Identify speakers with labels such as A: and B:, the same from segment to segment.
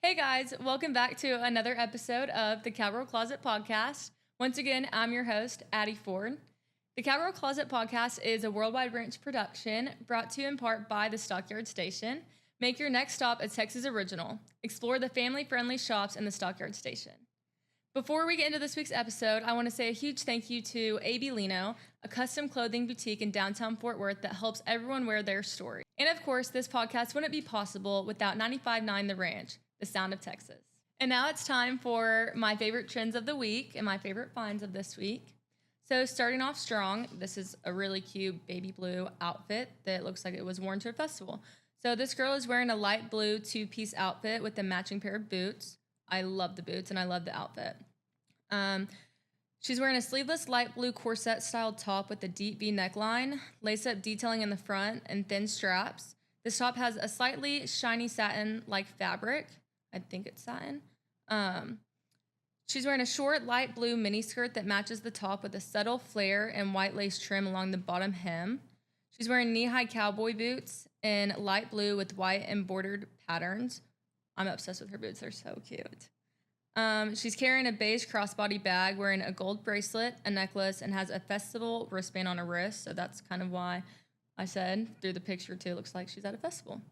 A: Hey guys, welcome back to another episode of the Cowgirl Closet Podcast. Once again, I'm your host, Addie Ford. The Cowgirl Closet Podcast is a worldwide branch production brought to you in part by the Stockyard Station. Make your next stop a Texas original. Explore the family-friendly shops in the Stockyard Station. Before we get into this week's episode, I want to say a huge thank you to A.B. Lino, a custom clothing boutique in downtown Fort Worth that helps everyone wear their story. And of course, this podcast wouldn't be possible without 95.9 The Ranch, the sound of Texas. And now it's time for my favorite trends of the week and my favorite finds of this week. So starting off strong, this is a really cute baby blue outfit that looks like it was worn to a festival. So this girl is wearing a light blue two-piece outfit with a matching pair of boots. I love the boots and I love the outfit. She's wearing a sleeveless light blue corset style top with a deep V neckline, lace-up detailing in the front, and thin straps. This top has a slightly shiny satin-like fabric. I think it's satin. She's wearing a short light blue mini skirt that matches the top with a subtle flare and white lace trim along the bottom hem. She's wearing knee-high cowboy boots in light blue with white embroidered patterns. I'm obsessed with her boots. They're so cute. She's carrying a beige crossbody bag, wearing a gold bracelet, a necklace, and has a festival wristband on her wrist. So that's kind of why I said through the picture, too, it looks like she's at a festival.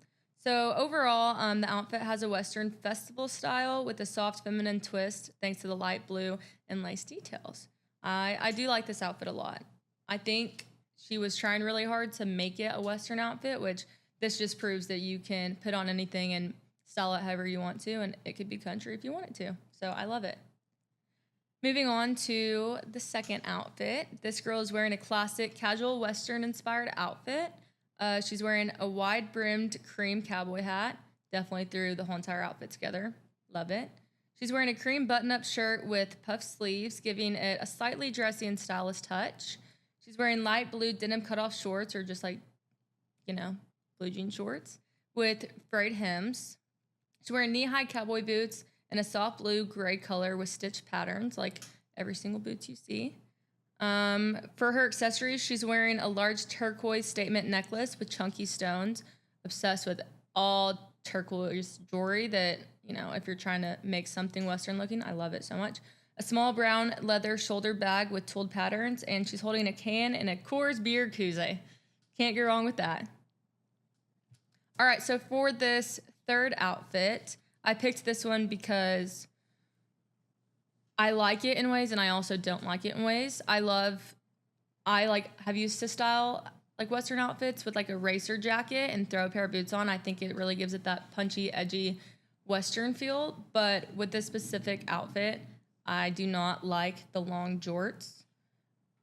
A: So overall, the outfit has a Western festival style with a soft feminine twist thanks to the light blue and lace details. I do like this outfit a lot. I think she was trying really hard to make it a Western outfit, which this just proves that you can put on anything and style it however you want to, and it could be country if you want it to. So I love it. Moving on to the second outfit. This girl is wearing a classic casual Western-inspired outfit. She's wearing a wide-brimmed cream cowboy hat. Definitely threw the whole entire outfit together. Love it. She's wearing a cream button-up shirt with puff sleeves, giving it a slightly dressy and stylish touch. She's wearing light blue denim cutoff shorts, or just like, blue jean shorts, with frayed hems. She's wearing knee-high cowboy boots and a soft blue-gray color with stitched patterns, like every single boot you see. For her accessories, she's wearing a large turquoise statement necklace with chunky stones. Obsessed with all turquoise jewelry that, if you're trying to make something Western looking, I love it so much. A small brown leather shoulder bag with tooled patterns, and she's holding a can and a Coors beer koozie. Can't go wrong with that. All right, so for this third outfit, I picked this one because I like it in ways and I also don't like it in ways. I have used to style like Western outfits with like a racer jacket and throw a pair of boots on. I think it really gives it that punchy, edgy Western feel. But with this specific outfit, I do not like the long jorts.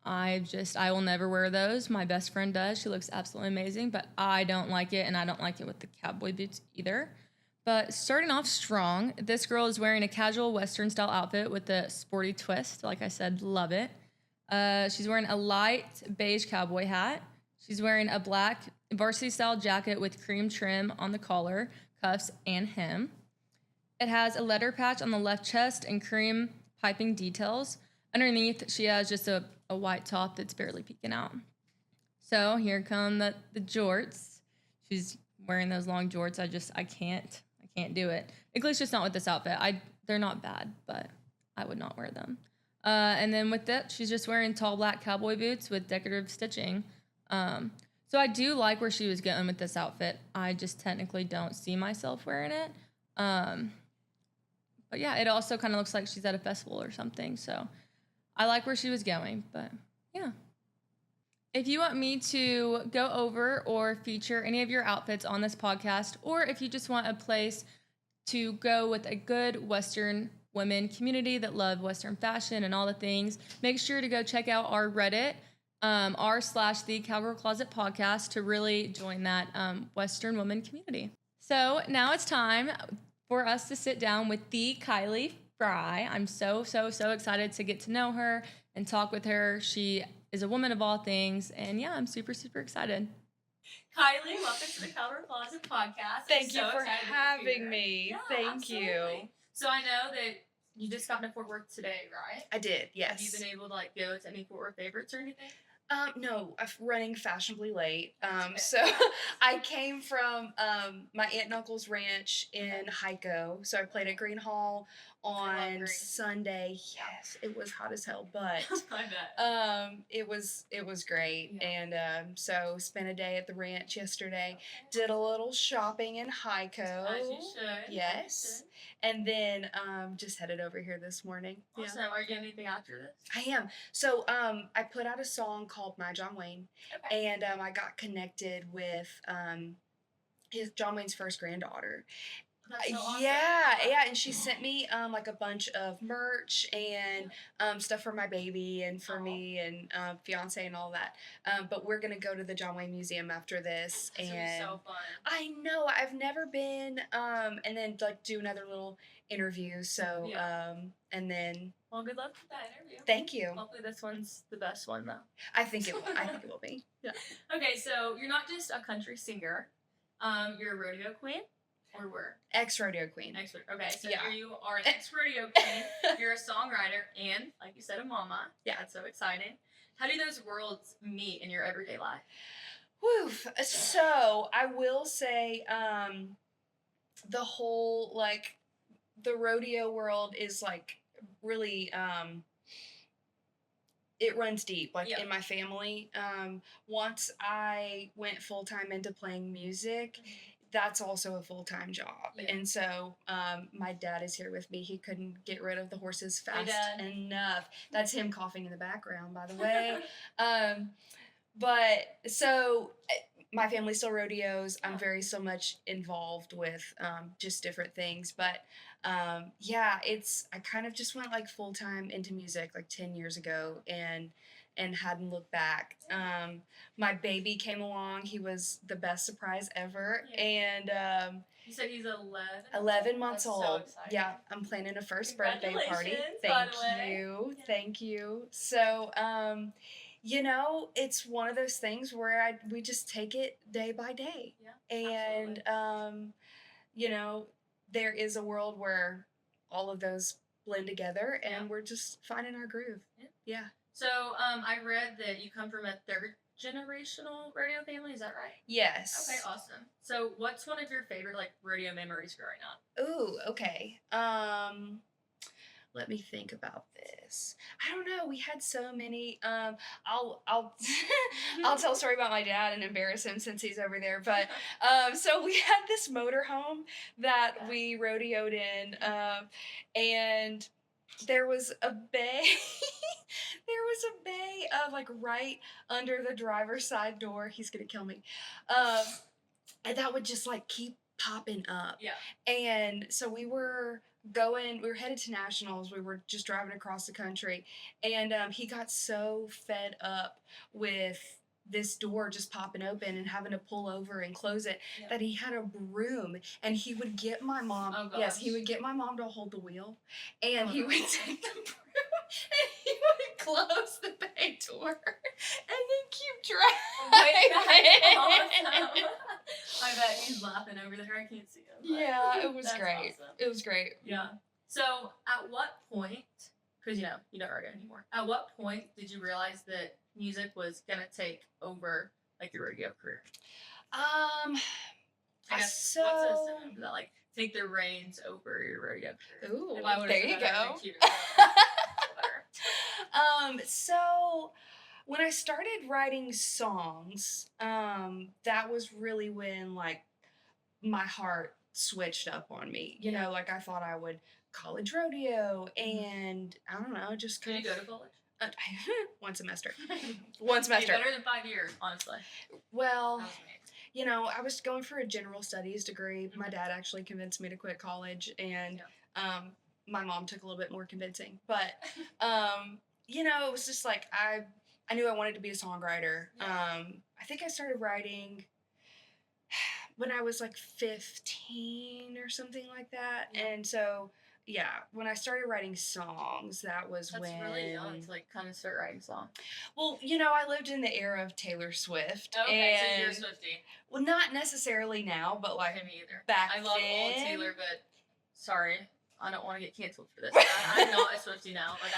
A: I will never wear those. My best friend does. She looks absolutely amazing, but I don't like it, and I don't like it with the cowboy boots either. But starting off strong, this girl is wearing a casual Western-style outfit with a sporty twist. Like I said, love it. She's wearing a light beige cowboy hat. She's wearing a black varsity-style jacket with cream trim on the collar, cuffs, and hem. It has a letter patch on the left chest and cream piping details. Underneath, she has just a white top that's barely peeking out. So here come the jorts. She's wearing those long jorts. I can't do it. At least just not with this outfit. They're not bad, but I would not wear them. And then with that, she's just wearing tall black cowboy boots with decorative stitching. So I do like where she was going with this outfit. I just technically don't see myself wearing it. But yeah, it also kind of looks like she's at a festival or something. So I like where she was going, but yeah. If you want me to go over or feature any of your outfits on this podcast, or if you just want a place to go with a good Western women community that love Western fashion and all the things, make sure to go check out our Reddit, r/the Cowgirl Closet Podcast, to really join that Western woman community. So now it's time for us to sit down with the Kylie Frey. I'm so excited to get to know her and talk with her. She is a woman of all things, and yeah, I'm super excited. Kylie, welcome to the Cowgirl Closet Podcast.
B: Thank you for having me.
A: Yeah,
B: Thank
A: absolutely.
B: you.
A: So I know that you just got to Fort Worth today, right?
B: I did, yes.
A: Have you been able to go to any Fort Worth favorites or anything?
B: No, running fashionably late. So I came from my aunt and uncle's ranch in Hyco. So I played at Green Hall on Sunday. Yes, it was hot as hell, but
A: I bet.
B: it was great. And so spent a day at the ranch yesterday. Did a little shopping in Hyco.
A: As you should.
B: Yes. And then just headed over here this morning.
A: Awesome. Are you doing anything after this?
B: I am. So I put out a song called My John Wayne, and I got connected with his John Wayne's first granddaughter.
A: That's so awesome.
B: Yeah, and she sent me like a bunch of merch and stuff for my baby and for me and fiance and all that. But we're gonna go to the John Wayne Museum after this,
A: That's
B: and
A: so fun.
B: I know I've never been. And then like do another little interview. So and then.
A: Well, good luck with that interview.
B: Thank you.
A: Hopefully this one's the best one though.
B: I think it will. I think it will be. Yeah.
A: Okay, so you're not just a country singer. You're a rodeo queen. Or were?
B: Ex-rodeo queen.
A: Okay, so here you are an ex-rodeo queen. You're a songwriter and, like you said, a mama.
B: Yeah.
A: That's so exciting. How do those worlds meet in your everyday life?
B: Woof. So, I will say, the whole, like, the rodeo world is, like, really, it runs deep, like, in my family. Once I went full-time into playing music, that's also a full-time job. And so my dad is here with me. He couldn't get rid of the horses fast enough. That's him coughing in the background, by the way. But so my family still rodeos. I'm very so much involved with just different things. But I kind of just went like full-time into music like 10 years ago and hadn't looked back. My baby came along. He was the best surprise ever. And
A: you said he's 11?
B: 11 months old.
A: So exciting.
B: Yeah, I'm planning a first birthday party.
A: By
B: Thank you. So, it's one of those things where we just take it day by day.
A: Yeah,
B: and, there is a world where all of those blend together and we're just finding our groove. Yeah.
A: So, I read that you come from a third generational rodeo family. Is that right?
B: Yes.
A: Okay, awesome. So, what's one of your favorite like rodeo memories growing up?
B: Ooh, okay. Let me think about this. I don't know. We had so many. I'll I'll tell a story about my dad and embarrass him since he's over there. But so we had this motorhome that we rodeoed in, and there was a bay. There was a bay like right under the driver's side door. He's gonna kill me. And that would just like keep popping up.
A: Yeah.
B: And so we were headed to nationals. We were just driving across the country, and he got so fed up with this door just popping open and having to pull over and close it that he had a broom, and he would get my mom.
A: Oh, gosh.
B: Yes, he would get my mom to hold the wheel, and he would take the broom and he would close the bay door and then keep driving.
A: Awesome. I bet he's laughing over there. I can't see him.
B: Yeah, it was great.
A: Awesome.
B: It was great.
A: Yeah. So, at what point, because you don't rodeo anymore, at what point did you realize that music was gonna take over like your rodeo career?
B: I guess
A: so. What's a synonym for that? Like take the reins over your rodeo career.
B: Ooh, there you go. So when I started writing songs, that was really when like my heart switched up on me. You know, like I thought I would college rodeo and I don't know, just kind
A: of. Did you go to college?
B: One semester. One semester.
A: Better than 5 years, honestly.
B: Well, I was going for a general studies degree. My dad actually convinced me to quit college, and my mom took a little bit more convincing. But, it was just like I knew I wanted to be a songwriter. I think I started writing when I was like 15 or something like that. And so... yeah, when I started writing songs, that's when...
A: That's really young to, like, kind of start writing songs.
B: Well, I lived in the era of Taylor Swift.
A: Okay, so you're a Swiftie.
B: Well, not necessarily now, but, like,
A: me either.
B: Back
A: I love
B: then...
A: old Taylor, but sorry, I don't want to get canceled for this. I'm not a Swiftie now. Like,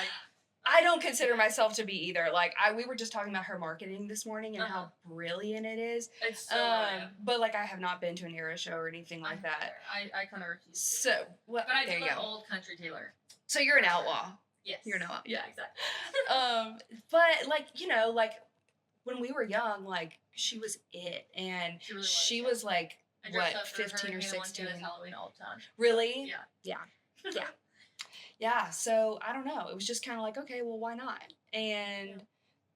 B: I don't consider myself to be either. Like, we were just talking about her marketing this morning and how brilliant it is.
A: It's so brilliant.
B: But, like, I have not been to an era show or anything like that.
A: I kind of refuse to.
B: So, well,
A: but I
B: there
A: do
B: you
A: love
B: go.
A: old country Taylor.
B: So you're an outlaw.
A: Yes.
B: You're an outlaw.
A: Yeah, exactly.
B: But, like, you know, like, when we were young, like, she was it. And she was like, what, 15 or 16?
A: Halloween all the time.
B: Really?
A: Yeah.
B: Yeah. Yeah, so I don't know. It was just kind of like, okay, well, why not? And,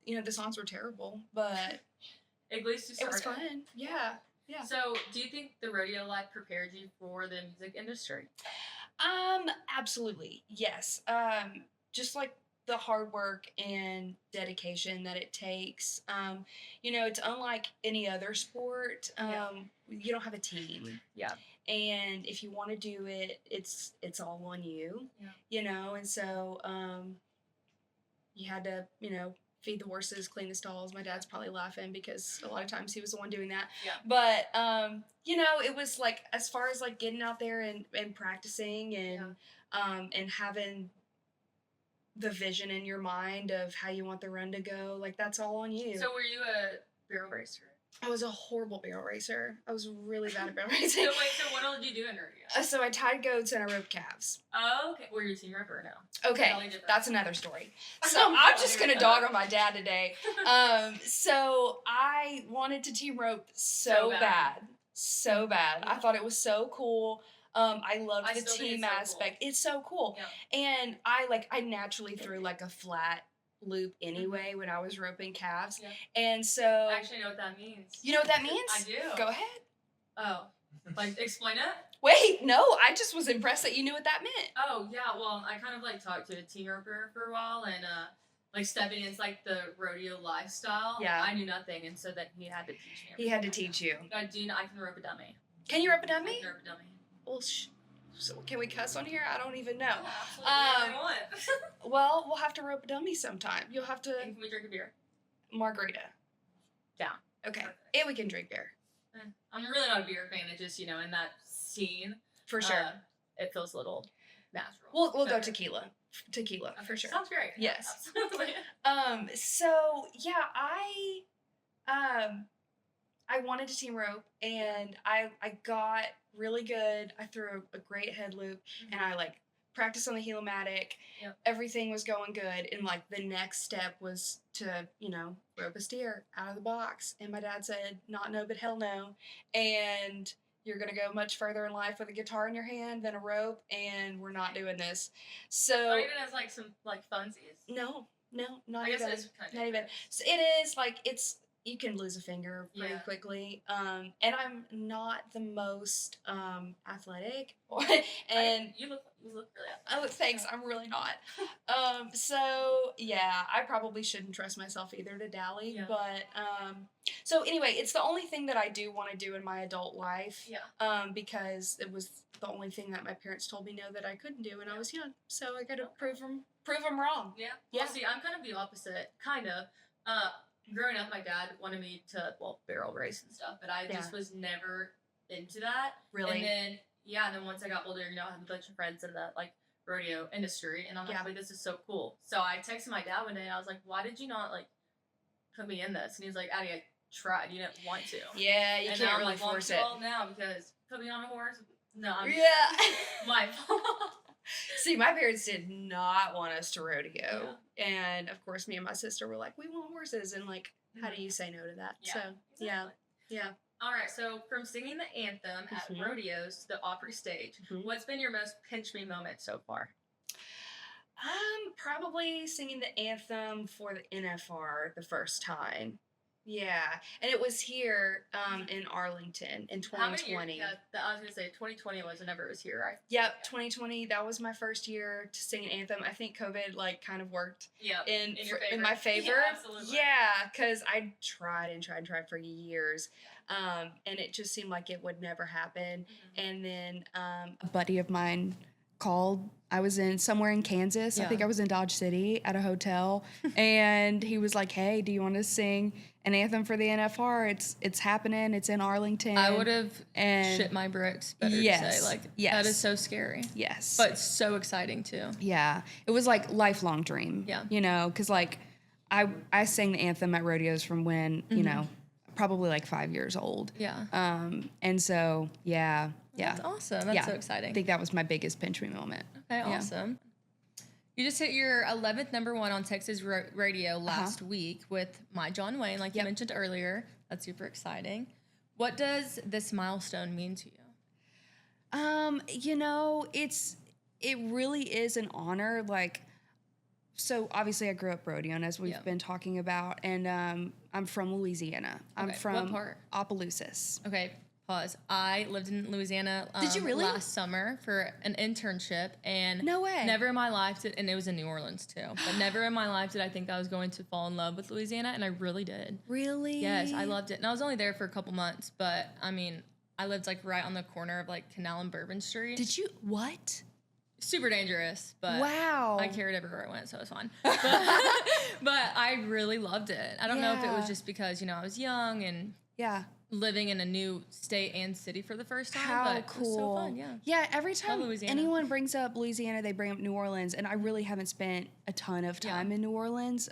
B: you know, the songs were terrible, but
A: at least
B: it was fun. Yeah.
A: So, do you think the rodeo life prepared you for the music industry?
B: Absolutely. Yes. Just like the hard work and dedication that it takes. You know, it's unlike any other sport. You don't have a team.
A: Yeah.
B: And if you want to do it, it's all on you. Yeah. You know, and so you had to, you know, feed the horses, clean the stalls. My dad's probably laughing because a lot of times he was the one doing that.
A: Yeah.
B: But you know, it was like, as far as like getting out there and practicing and having the vision in your mind of how you want the run to go, like, that's all on you.
A: So were you a barrel racer?
B: I was a horrible barrel racer. I was really bad at barrel racing.
A: So what all did you do in rodeo?
B: So I tied goats and I roped calves.
A: Oh, okay. Were you a team roper or no?
B: Okay, that's another story. So I'm just going to dog on my dad today. So I wanted to team rope so bad. So bad. I thought it was so cool. I loved the team aspect. Cool. It's so cool. Yeah. And I naturally threw like a flat loop anyway when I was roping calves. Yeah. And so
A: I actually know what that means.
B: You know what that means?
A: I do.
B: Go ahead.
A: Oh. Like, explain it?
B: Wait, no, I just was impressed that you knew what that meant.
A: Oh, yeah, well, I kind of like talked to a team roper for a while and like stepping into like the rodeo lifestyle.
B: Yeah.
A: I knew nothing, and so then he had to teach me.
B: He had to teach you.
A: I can rope a dummy.
B: Can you rope a dummy?
A: I can rope a dummy.
B: Well, so can we cuss on here? I don't even know.
A: Absolutely.
B: Well, we'll have to rope a dummy sometime. You'll have to.
A: And can we drink a beer?
B: Margarita.
A: Down.
B: Okay. Perfect. And we can drink beer.
A: I'm really not a beer fan. It just, you know, in that scene.
B: For sure.
A: It feels a little natural.
B: We'll go tequila. Tequila, okay. For sure.
A: Sounds great.
B: Yes.
A: Absolutely.
B: So yeah, I wanted to team rope, and I got really good. I threw a great head loop, and I like practiced on the helomatic. Yep. Everything was going good, and like the next step was to, you know, rope a steer out of the box. And my dad said, "Not no, but hell no," and you're going to go much further in life with a guitar in your hand than a rope, and we're not doing this. So
A: not even as like some like funsies.
B: No, not
A: I
B: even.
A: Guess it's kind of
B: not even. So it is like you can lose a finger pretty quickly. And I'm not the most athletic. And
A: you look really athletic.
B: Oh, thanks. I'm really not. So yeah, I probably shouldn't trust myself either to dally. Yeah. But so anyway, it's the only thing that I do want to do in my adult life. Yeah. Because it was the only thing that my parents told me no that I couldn't do when I was young. So I got to prove them wrong.
A: Yeah. Well, see, I'm kind of the opposite. Kind of. Growing up, my dad wanted me to, barrel race and stuff, but I just was never into that.
B: Really?
A: And then once I got older, you know, I had a bunch of friends in the, like, rodeo industry, and I'm like, this is so cool. So I texted my dad one day, and I was like, why did you not, like, put me in this? And he was like, Addie, I tried. You didn't want to.
B: Yeah, you can't really force it.
A: I'm now because put me on a horse. No, my fault.
B: See, my parents did not want us to rodeo. Yeah. And, of course, me and my sister were like, we want horses. And, like, how do you say no to that?
A: Yeah,
B: so,
A: exactly.
B: Yeah.
A: All right, so from singing the anthem at rodeos to the Opry stage, what's been your most pinch me moment so far?
B: Probably singing the anthem for the NFR the first time. Yeah, and it was here in Arlington in 2020.
A: How many years? Yeah, I was gonna say 2020 was whenever it was here, right?
B: Yep, 2020. That was my first year to sing an anthem. I think COVID like kind of worked in my favor.
A: Yeah, absolutely.
B: Yeah, because I tried for years, and it just seemed like it would never happen. And then a buddy of mine called. I was somewhere in Kansas. I think I was in Dodge City at a hotel, and he was like, "Hey, do you want to sing an anthem for the NFR? It's happening. It's in Arlington."
A: I would have shit my bricks. Better to say, like, that is so scary.
B: Yes,
A: but so exciting too.
B: Yeah, it was like lifelong dream.
A: Yeah,
B: you know, because like I sang the anthem at rodeos from when you know, probably like 5 years old.
A: Yeah.
B: And so yeah.
A: That's awesome. That's so exciting.
B: I think that was my biggest pinch me moment.
A: Okay, awesome. You just hit your 11th number one on Texas radio last week with My John Wayne, like you mentioned earlier. That's super exciting. What does this milestone mean to you?
B: You know, it really is an honor. Like, so obviously I grew up rodeoing, as we've been talking about, and I'm from Louisiana. I'm from
A: what part?
B: Opelousas.
A: Okay. Pause. I lived in Louisiana
B: Did you really?
A: last summer for an internship, and
B: no way.
A: Never in my life did, and it was in New Orleans too, but never in my life did I think I was going to fall in love with Louisiana, and I really did.
B: Really?
A: Yes, I loved it. And I was only there for a couple months, but I mean, I lived like right on the corner of like Canal and Bourbon Street.
B: Did you? What?
A: Super dangerous, but
B: wow.
A: I carried everywhere I went, so it was fun. But I really loved it. I don't know if it was just because, you know, I was young and living in a new state and city for the first time. But
B: cool.
A: It was so fun, yeah.
B: Yeah, every time anyone brings up Louisiana, they bring up New Orleans, and I really haven't spent a ton of time in New Orleans.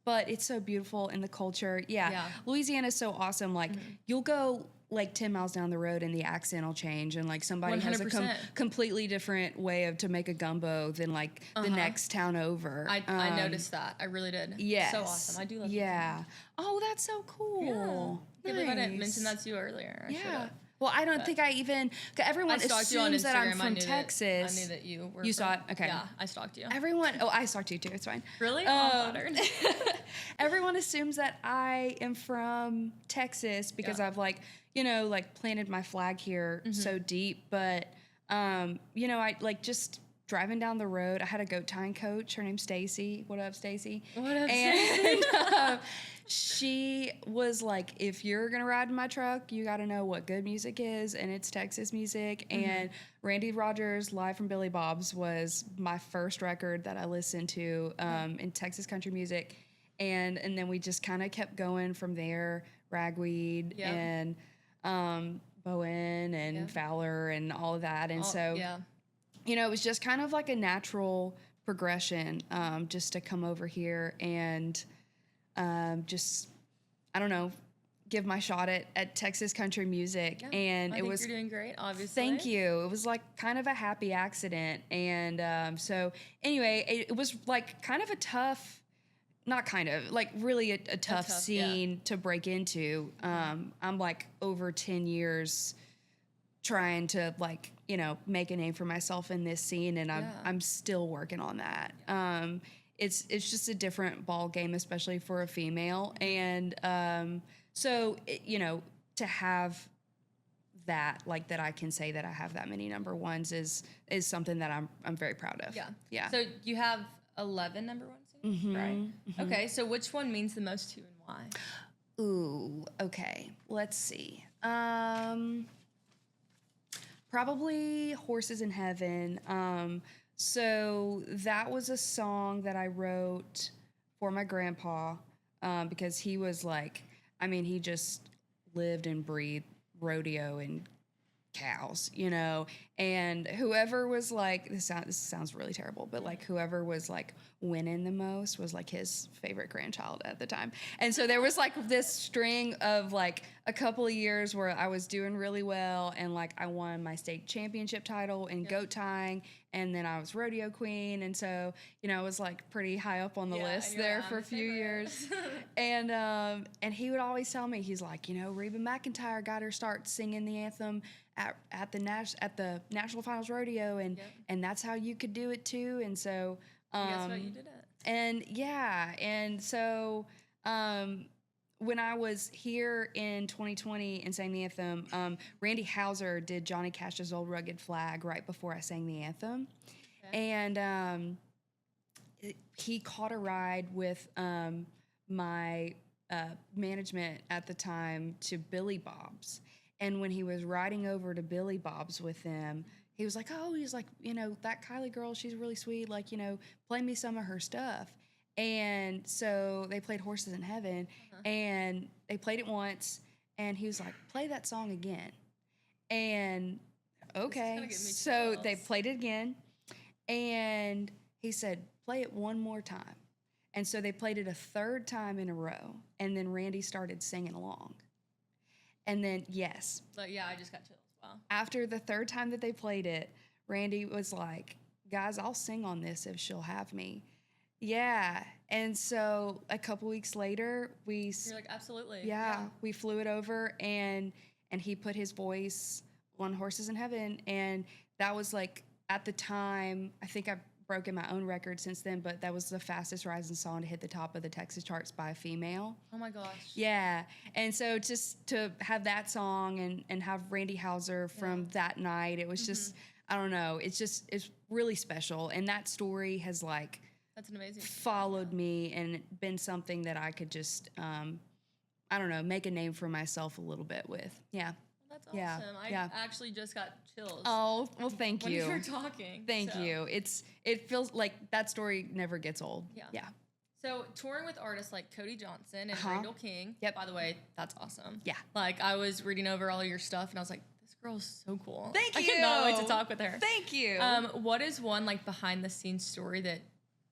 B: But it's so beautiful, and the culture. Yeah. Louisiana's so awesome. Like, you'll go like 10 miles down the road and the accent will change, and like somebody 100%. Has a completely different way to make a gumbo than like the next town over.
A: I noticed that. I really did.
B: Yes.
A: So awesome. I do love that.
B: Yeah. Oh, that's so cool.
A: Yeah. I can't believe I didn't mention that to you earlier.
B: Yeah. Well, I don't think I even. Everyone assumes that I'm from Texas.
A: I knew that you were.
B: You saw it? Okay.
A: Yeah, I stalked you.
B: Everyone. Oh, I stalked you too. It's fine.
A: Really? I'm flattered.
B: Everyone assumes that I am from Texas because I've like, you know, like planted my flag here so deep. But, you know, I like just driving down the road. I had a goat tying coach. Her name's Stacy. What up, Stacy?
A: What up, Stacy?
B: She was like, if you're going to ride in my truck, you got to know what good music is, and it's Texas music. And Randy Rogers' Live from Billy Bob's was my first record that I listened to in Texas country music. And then we just kind of kept going from there, Ragweed and Bowen and Fowler and all of that. And you know, it was just kind of like a natural progression just to come over here and just, I don't know, give my shot at Texas country music. And
A: I think you're doing great, obviously.
B: Thank you. It was like kind of a happy accident. And so anyway, it was like kind of a tough, not kind of, like really a tough scene to break into. I'm like over 10 years trying to like, you know, make a name for myself in this scene, and I'm still working on that. It's just a different ball game, especially for a female. And so, you know, to have that, like that I can say that I have that many number ones is something that I'm very proud of. Yeah.
A: So you have 11 number one singles, right? Okay, so which one means the most to you and why?
B: Ooh, okay. Let's see. Probably Horses in Heaven. So that was a song that I wrote for my grandpa because he was like, I mean, he just lived and breathed rodeo and cows, you know, and whoever was like, this sounds really terrible, but like whoever was like winning the most was like his favorite grandchild at the time. And so there was like this string of like a couple of years where I was doing really well, and like I won my state championship title in goat tying, and then I was rodeo queen, and so, you know, I was like pretty high up on the list there for a few years. And he would always tell me, he's like, you know, Reba McEntire got her start singing the anthem at the national finals rodeo, and that's how you could do it too. And so
A: guess what, you did it.
B: And and so when I was here in 2020 and sang the anthem, Randy Houser did Johnny Cash's Old Rugged Flag right before I sang the anthem. And he caught a ride with my management at the time to Billy Bob's. And when he was riding over to Billy Bob's with them,
C: he was like, oh, he's like, you know, that Kylie girl, she's really sweet. Like, you know, play me some of her stuff. And so they played Horses in Heaven, and they played it once, and he was like, play that song again. And okay, so they played it again, and he said, play it one more time. And so they played it a third time in a row, and then Randy started singing along. And then, yes.
A: But yeah, I just got chills. Wow.
C: After the third time that they played it, Randy was like, guys, I'll sing on this if she'll have me. Yeah. And so a couple weeks later, you're
A: like, absolutely.
C: Yeah, we flew it over, and he put his voice on Horses in Heaven. And that was like, at the time, I think I've broken my own record since then, but that was the fastest rising song to hit the top of the Texas charts by a female.
A: Oh my gosh.
C: Yeah. And so just to have that song and have Randy Houser from that night, it was just, I don't know, it's really special. And that story has like,
A: that's an amazing
C: followed me and been something that I could just, I don't know, make a name for myself a little bit with. Yeah.
A: That's awesome. I actually just got chills.
C: Oh, well, thank you.
A: When you were talking.
C: Thank you. It feels like that story never gets old. Yeah.
A: So touring with artists like Cody Johnson and Randall King.
C: Yep.
A: By the way, that's awesome.
C: Yeah.
A: Like I was reading over all your stuff and I was like, this girl's so cool.
C: Thank you.
A: I cannot wait to talk with her.
C: Thank you.
A: What is one like behind the scenes story that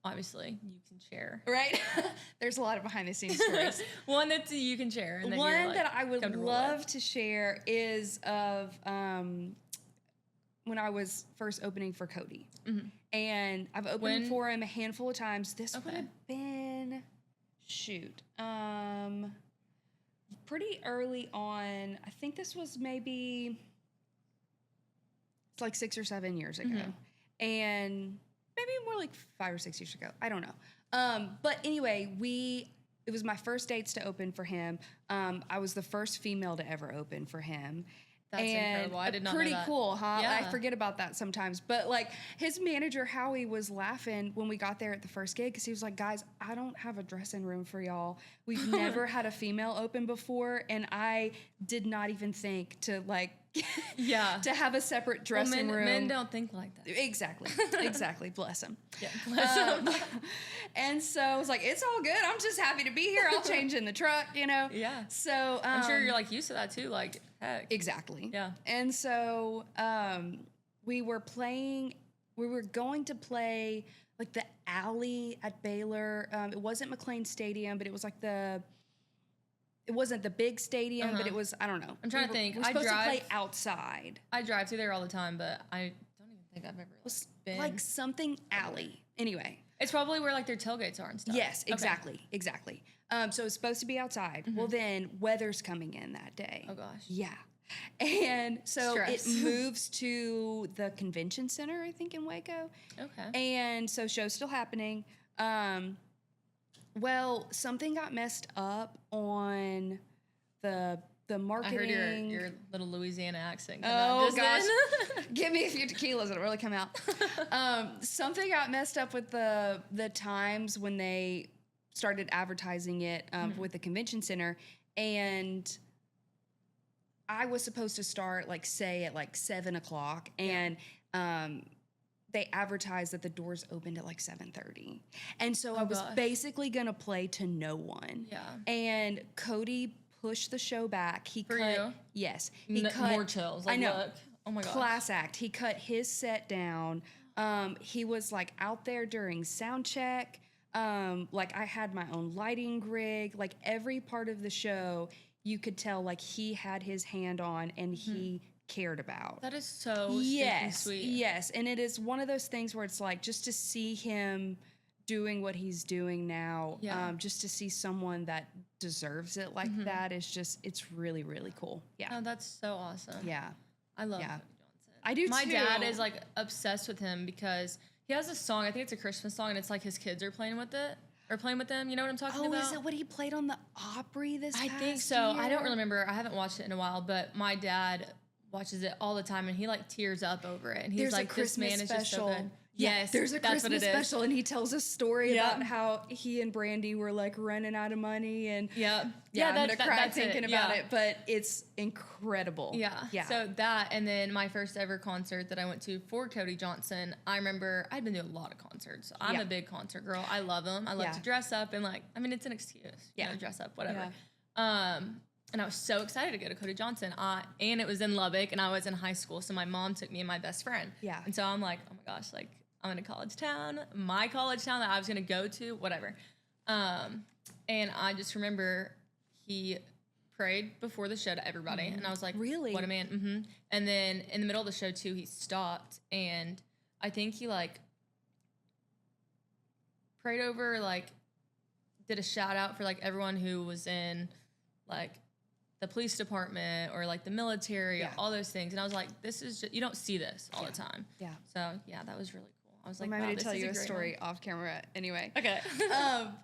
A: obviously you can share?
C: Right. There's a lot of behind the scenes stories.
A: One that you can share. And
C: one that I would love to share is of when I was first opening for Cody. And I've opened for him a handful of times. This would have been, pretty early on. I think this was maybe, it's like 6 or 7 years ago. And maybe more like 5 or 6 years ago. I don't know. But anyway, it was my first dates to open for him. I was the first female to ever open for him.
A: That's incredible. I did not know that.
C: Pretty cool, huh?
A: Yeah.
C: I forget about that sometimes. But like his manager, Howie, was laughing when we got there at the first gig because he was like, guys, I don't have a dressing room for y'all. We've never had a female open before. And I did not even think to like, to have a separate dressing room.
A: Men don't think like that.
C: Exactly. Bless him.
A: Yeah, bless him.
C: And so I was like, it's all good. I'm just happy to be here. I'll change in the truck, you know?
A: Yeah.
C: So
A: I'm sure you're like used to that too. Like, heck.
C: Exactly.
A: Yeah.
C: And so we were going to play like the alley at Baylor. It wasn't McLean Stadium, but it was like it wasn't the big stadium, but it was, I don't know.
A: I'm trying to think.
C: We're supposed to play outside.
A: I drive through there all the time, but I don't even think I've ever been.
C: Like something alley. Anyway.
A: It's probably where like their tailgates are and stuff.
C: Yes, exactly. So it's supposed to be outside. Well, then weather's coming in that day.
A: Oh gosh.
C: Yeah. And so
A: Stress.
C: it moves to the convention center, I think, in Waco.
A: Okay.
C: And so show's still happening. Well, something got messed up on the marketing.
A: I heard your little Louisiana accent.
C: Oh gosh. Give me a few tequilas, it'll really come out. Something got messed up with the times when they started advertising it with the convention center, and I was supposed to start like say at like 7:00, and they advertised that the doors opened at like 7:30, and so I was basically gonna play to no one.
A: Yeah.
C: And Cody pushed the show back. He
A: For
C: cut.
A: you?
C: Yes. He cut
A: more chills. Like,
C: I know.
A: Look. Oh my gosh.
C: Class act. He cut his set down. He was like out there during sound check. Like I had my own lighting rig. Like every part of the show, you could tell like he had his hand on and he cared about.
A: That is so sweet.
C: Yes. And it is one of those things where it's like just to see him doing what he's doing now, just to see someone that deserves it like that is just, it's really, really cool. Yeah.
A: Oh, that's so awesome.
C: Yeah.
A: I love Cody Johnson.
C: I do
A: My
C: too.
A: dad is like obsessed with him because he has a song, I think it's a Christmas song, and it's like his kids are playing with it. Or playing with them, you know what I'm talking about?
C: Oh, is it what he played on the Opry this past
A: I think so.
C: year?
A: I don't really remember. I haven't watched it in a while, but my dad watches it all the time, and he like tears up over it. And he's
C: There's
A: like,
C: a
A: this man
C: Christmas
A: is just so
C: special.
A: good. Yes,
C: there's a
A: that's what
C: Christmas
A: it is.
C: special, and he tells a story about how he and Brandy were like running out of money, and
A: I'm
C: gonna cry thinking about it, but it's incredible.
A: Yeah. So that, and then my first ever concert that I went to for Cody Johnson, I remember I'd been to a lot of concerts. I'm a big concert girl. I love them. I love to dress up and it's an excuse. Dress up, whatever. And I was so excited to go to Cody Johnson. And it was in Lubbock, and I was in high school, so my mom took me and my best friend.
C: Yeah.
A: And so I'm like, oh my gosh, like I'm in a college town, my college town that I was gonna go to, whatever. And I just remember he prayed before the show to everybody, and I was like,
C: really?
A: What a man. And then in the middle of the show too, he stopped, and I think he like prayed over, like did a shout out for like everyone who was in like the police department or like the military, all those things. And I was like, this is just, you don't see this all the time.
C: Yeah.
A: So yeah, that was really cool. I was like,
C: I'm
A: wow,
C: going to
A: this
C: tell
A: is
C: you
A: a
C: a
A: great
C: story
A: one.
C: off camera anyway.
A: Okay.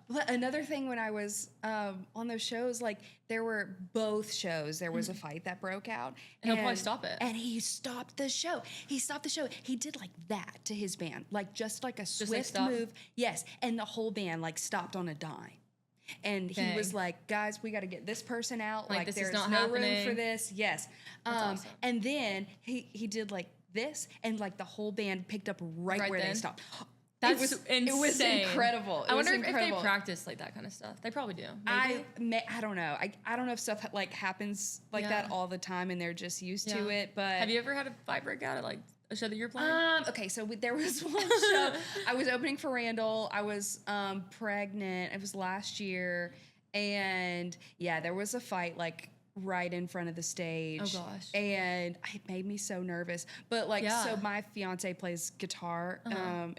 C: But another thing when I was on those shows, like there were both shows, there was a fight that broke out.
A: And he'll probably stop it.
C: And he stopped the show. He did like that to his band, like just like a swift move. Yes. And the whole band like stopped on a dime. And he was like, guys, we got to get this person out. Like there's no room for this. Yes.
A: Awesome.
C: And then he did like this, and like the whole band picked up right where they stopped.
A: That's insane.
C: It was incredible.
A: I wonder if they practice like that kind of stuff. They probably do. Maybe.
C: I don't know. I don't know if stuff like happens like that all the time and they're just used to it. But
A: have you ever had a fight break out at like a show that you're playing?
C: Okay, so there was one show. I was opening for Randall. I was pregnant. It was last year, and there was a fight like right in front of the stage.
A: Oh gosh.
C: And it made me so nervous. But like, so my fiance plays guitar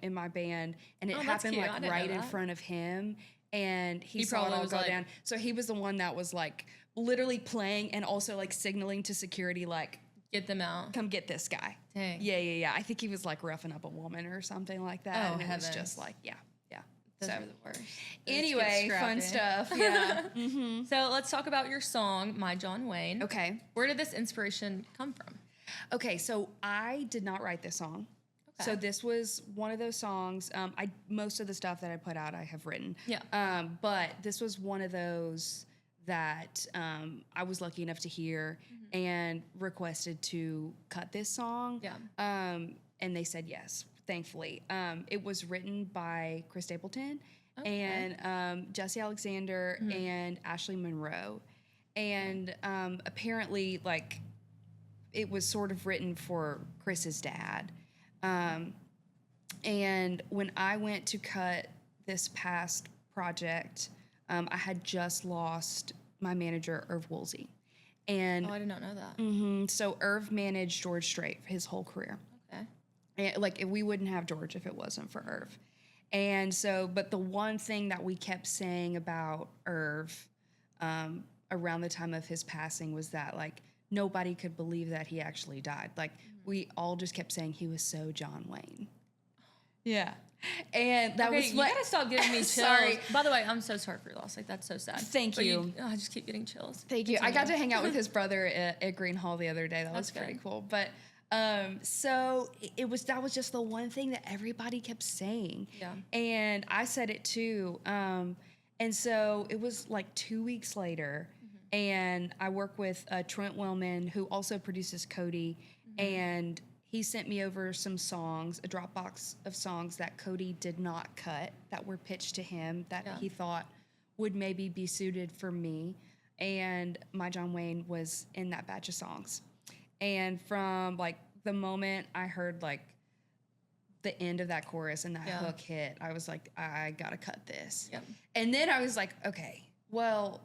C: in my band, and it happened like right in front of him, and he saw it all go down. So he was the one that was like literally playing and also like signaling to security like,
A: get them out.
C: Come get this guy.
A: Dang.
C: Yeah. I think he was like roughing up a woman or something like that.
A: Oh,
C: and
A: heavens.
C: It was just like,
A: Those are the worst.
C: Anyway, fun stuff. Yeah.
A: So let's talk about your song, My John Wayne.
C: Okay.
A: Where did this inspiration come from?
C: Okay, so I did not write this song. Okay. So this was one of those songs. Most of the stuff that I put out, I have written.
A: Yeah.
C: But this was one of those that I was lucky enough to hear and requested to cut this song.
A: Yeah.
C: And they said yes, thankfully. It was written by Chris Stapleton and Jesse Alexander and Ashley Monroe. And apparently, like, it was sort of written for Chris's dad. And when I went to cut this past project, I had just lost my manager, Irv Woolsey. And
A: I did not know that.
C: So Irv managed George Strait his whole career.
A: Okay.
C: And, like, we wouldn't have George if it wasn't for Irv. And so, but the one thing that we kept saying about Irv around the time of his passing was that, like, nobody could believe that he actually died. Like, we all just kept saying he was so John Wayne. Yeah. And that was
A: you gotta stop giving me chills.
C: Sorry.
A: By the way, I'm so sorry for your loss. Like, that's so sad.
C: Thank you.
A: I just keep getting chills.
C: Thank you. I got to hang out with his brother at Green Hall the other day. That was pretty cool. But so that was just the one thing that everybody kept saying.
A: Yeah.
C: And I said it too. And so it was like 2 weeks later, and I work with Trent Wellman, who also produces Cody, and he sent me over some songs, a Dropbox of songs that Cody did not cut that were pitched to him that he thought would maybe be suited for me. And My John Wayne was in that batch of songs. And from like the moment I heard like the end of that chorus and that hook hit, I was like, I gotta cut this. Yep. And then I was like, okay, well,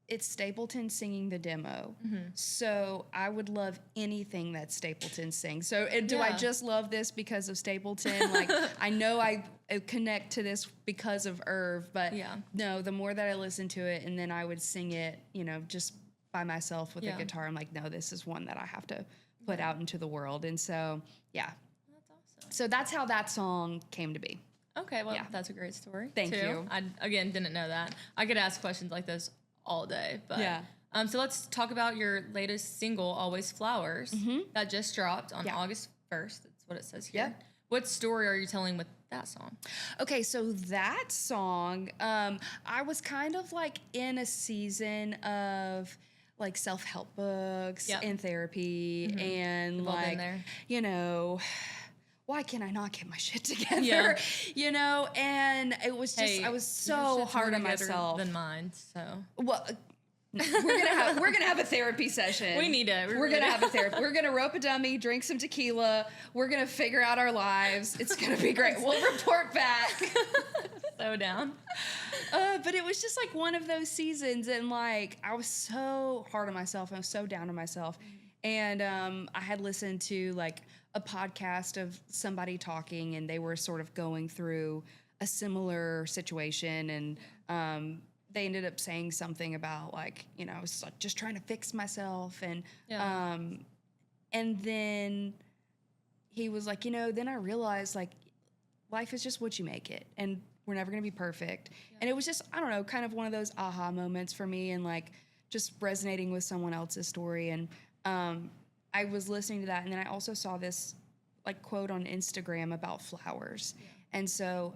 C: it's Stapleton singing the demo. So I would love anything that Stapleton sings. So do I just love this because of Stapleton? Like, I know I connect to this because of Irv, but no, the more that I listen to it and then I would sing it, you know, just by myself with a guitar, I'm like, no, this is one that I have to put out into the world. And so, That's awesome. So that's how that song came to be.
A: Okay, well, that's a great story.
C: Thank you.
A: I, again, didn't know that. I could ask questions like this all day, but so let's talk about your latest single, Always Flowers, that just dropped on August 1st. That's what it says here. What story are you telling with that song?
C: Okay, so that song, I was kind of like in a season of like self-help books and therapy and like, you know, why can I not get my shit together?
A: Yeah.
C: You know, and it was just, I was so hard on myself.
A: Than mine, so.
C: Well, we're gonna have a therapy session.
A: We need it.
C: We're gonna have a therapy. We're gonna rope a dummy, drink some tequila. We're gonna figure out our lives. It's gonna be great. We'll report back.
A: So down.
C: But it was just like one of those seasons, and like I was so hard on myself. I was so down on myself, and I had listened to like a podcast of somebody talking, and they were sort of going through a similar situation, and they ended up saying something about like, you know, I was like just trying to fix myself. And then he was like, you know, then I realized like life is just what you make it, and we're never going to be perfect. Yeah. And it was just, I don't know, kind of one of those aha moments for me, and like just resonating with someone else's story. And I was listening to that. And then I also saw this like quote on Instagram about flowers. Yeah. And so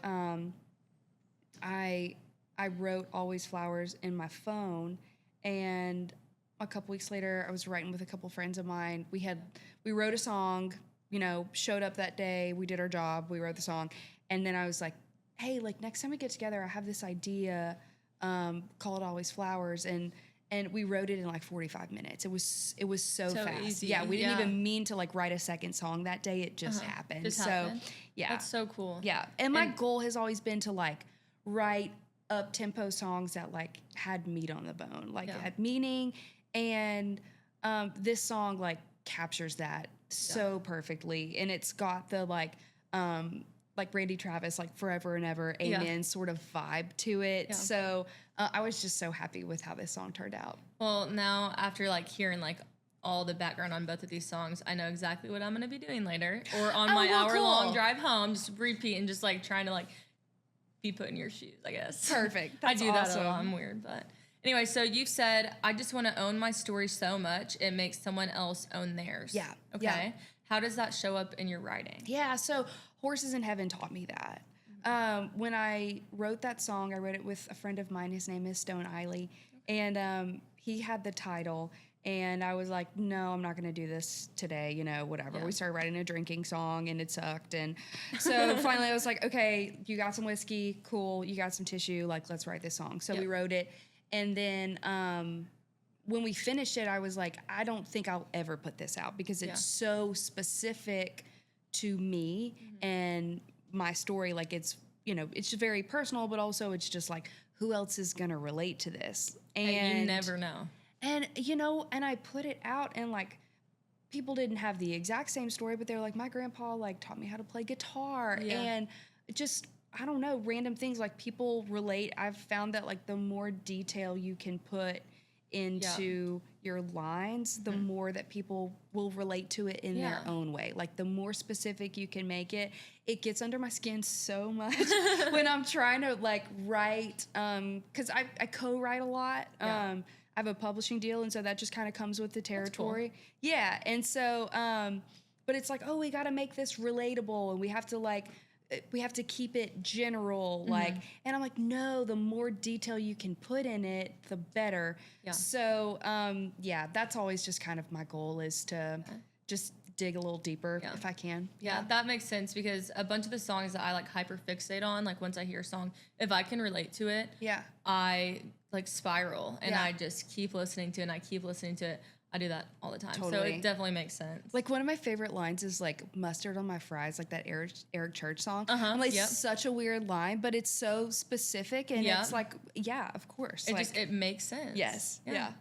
C: I wrote Always Flowers in my phone, and a couple weeks later I was writing with a couple friends of mine. We wrote a song, you know, showed up that day, we did our job, we wrote the song, and then I was like, hey, like next time we get together, I have this idea called Always Flowers, and we wrote it in like 45 minutes. It was so fast.
A: Easy.
C: Yeah, we didn't even mean to like write a second song that day. It just happened. Yeah.
A: That's so cool.
C: Yeah. And my goal has always been to like write up-tempo songs that like had meat on the bone, like had meaning, and this song like captures that so perfectly, and it's got the like Randy Travis, like Forever and Ever, Amen sort of vibe to it. Yeah. So I was just so happy with how this song turned out.
A: Well, now after like hearing like all the background on both of these songs, I know exactly what I'm going to be doing later, or on my hour-long drive home, just repeat and just like trying to like be put in your shoes, I guess.
C: Perfect.
A: That's I do awesome. That a lot. I'm weird, but anyway, so you've said, I just want to own my story so much it makes someone else own theirs.
C: Yeah.
A: Okay.
C: Yeah.
A: How does that show up in your writing?
C: Yeah, so Horses in Heaven taught me that. When I wrote that song, I wrote it with a friend of mine. His name is Stone Eiley, and he had the title. And I was like, no, I'm not going to do this today, you know, whatever. Yeah. We started writing a drinking song, and it sucked. And so finally I was like, okay, you got some whiskey, cool. You got some tissue, like, let's write this song. So we wrote it. And then when we finished it, I was like, I don't think I'll ever put this out because it's so specific to me and my story. Like, it's, you know, it's very personal, but also it's just like, who else is going to relate to this?
A: And you never know.
C: And, you know, and I put it out, and, like, people didn't have the exact same story, but they were like, my grandpa, like, taught me how to play guitar. Yeah. And just, I don't know, random things, like, people relate. I've found that, like, the more detail you can put into your lines, the more that people will relate to it in their own way. Like, the more specific you can make it, it gets under my skin so much when I'm trying to, like, write, because I co-write a lot. I have a publishing deal, and so that just kind of comes with the territory. Cool. Yeah, and so, but it's like, oh, we got to make this relatable, and we have to keep it general, like, and I'm like, no, the more detail you can put in it, the better. Yeah. So, that's always just kind of my goal, is to just dig a little deeper if I can.
A: Yeah, that makes sense, because a bunch of the songs that I like hyper fixate on, like once I hear a song, if I can relate to it, I like spiral and I just keep listening to it and I keep listening to it. I do that all the time. Totally. So it definitely makes sense.
C: Like, one of my favorite lines is like mustard on my fries, like that Eric Church song. I'm like, such a weird line, but it's so specific, and it's like, of course.
A: It makes sense.
C: Yes. Yeah.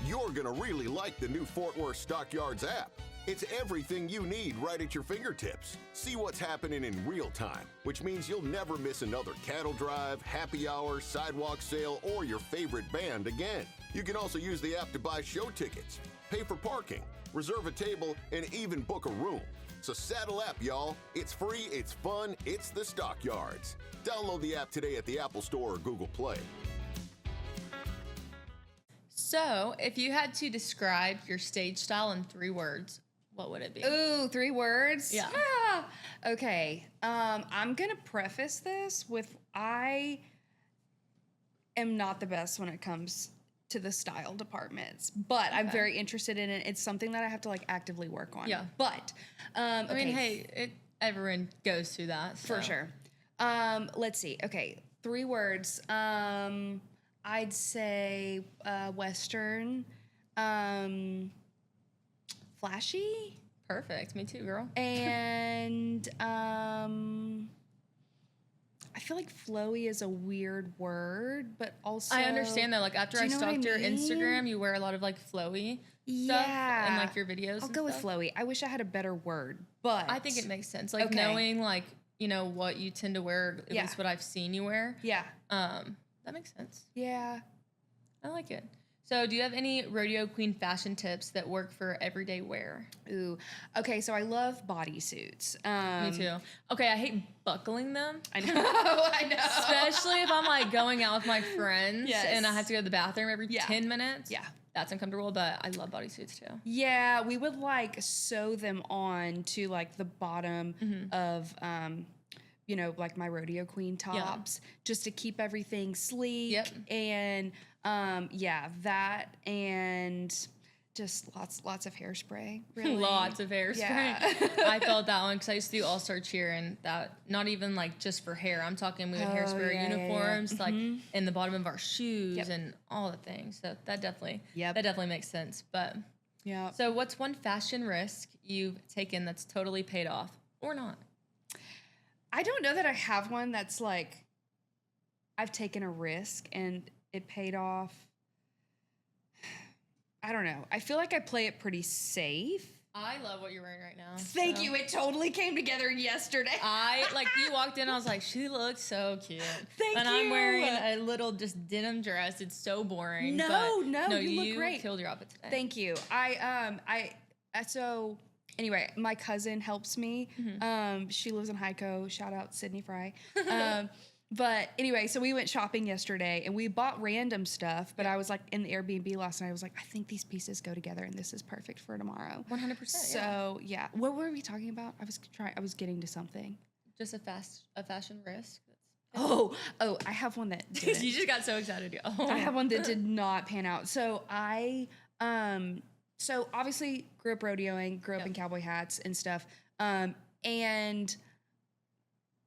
D: You're gonna really like the new Fort Worth Stockyards app. It's everything you need right at your fingertips. See what's happening in real time, which means you'll never miss another cattle drive, happy hour, sidewalk sale, or your favorite band again. You can also use the app to buy show tickets, pay for parking, reserve a table, and even book a room. So saddle app, y'all. It's free, it's fun, it's the Stockyards. Download the app today at the Apple Store or Google Play.
A: So, if you had to describe your stage style in 3 words, what would it be?
C: Ooh, 3 words?
A: Yeah.
C: Okay. I'm going to preface this with I am not the best when it comes to the style departments, but I'm very interested in it. It's something that I have to like actively work on.
A: Yeah.
C: But
A: I mean, hey, everyone goes through that. So.
C: For sure. Let's see. Okay. 3 words. I'd say Western, flashy.
A: Perfect. Me too, girl.
C: And I feel like flowy is a weird word, but also
A: I understand that. Like after I stalked your
C: mean?
A: Instagram, you wear a lot of like flowy stuff and like your videos.
C: I'll go with flowy. I wish I had a better word, but
A: I think it makes sense. Like knowing like, you know, what you tend to wear, at least what I've seen you wear.
C: Yeah.
A: That makes sense.
C: Yeah.
A: I like it. So do you have any rodeo queen fashion tips that work for everyday wear?
C: Ooh. Okay, so I love bodysuits.
A: Me too. Okay, I hate buckling them.
C: I know. I know.
A: Especially if I'm like going out with my friends and I have to go to the bathroom every 10 minutes.
C: Yeah.
A: That's uncomfortable, but I love bodysuits too.
C: Yeah, we would like sew them on to like the bottom of you know, like my rodeo queen tops just to keep everything sleek.
A: Yep.
C: And that and just lots of hairspray. Really.
A: Lots of hairspray.
C: Yeah.
A: I felt that one because I used to do all-star cheer, and that not even like just for hair. I'm talking we had hairspray uniforms, like in the bottom of our shoes and all the things. So that definitely makes sense. But so what's one fashion risk you've taken that's totally paid off or not?
C: I don't know that I have one that's like I've taken a risk and it paid off. I don't know. I feel like I play it pretty safe.
A: I love what you're wearing right now.
C: Thank you. It totally came together yesterday.
A: You walked in, I was like, she looks so cute.
C: Thank you.
A: And I'm wearing a little just denim dress. It's so boring.
C: No, you look great.
A: You killed your outfit today.
C: Thank you. So anyway, my cousin helps me. She lives in Hyco. Shout out Sydney Frey. But anyway, so we went shopping yesterday and we bought random stuff, but I was like in the Airbnb last night. I was like, I think these pieces go together and this is perfect for tomorrow.
A: 100%.
C: So yeah. What were we talking about? I was getting to something.
A: Just a fashion risk.
C: Oh, I have one that didn't.
A: You just got so excited.
C: I have one that did not pan out. So so obviously grew up rodeoing, grew up in cowboy hats and stuff. And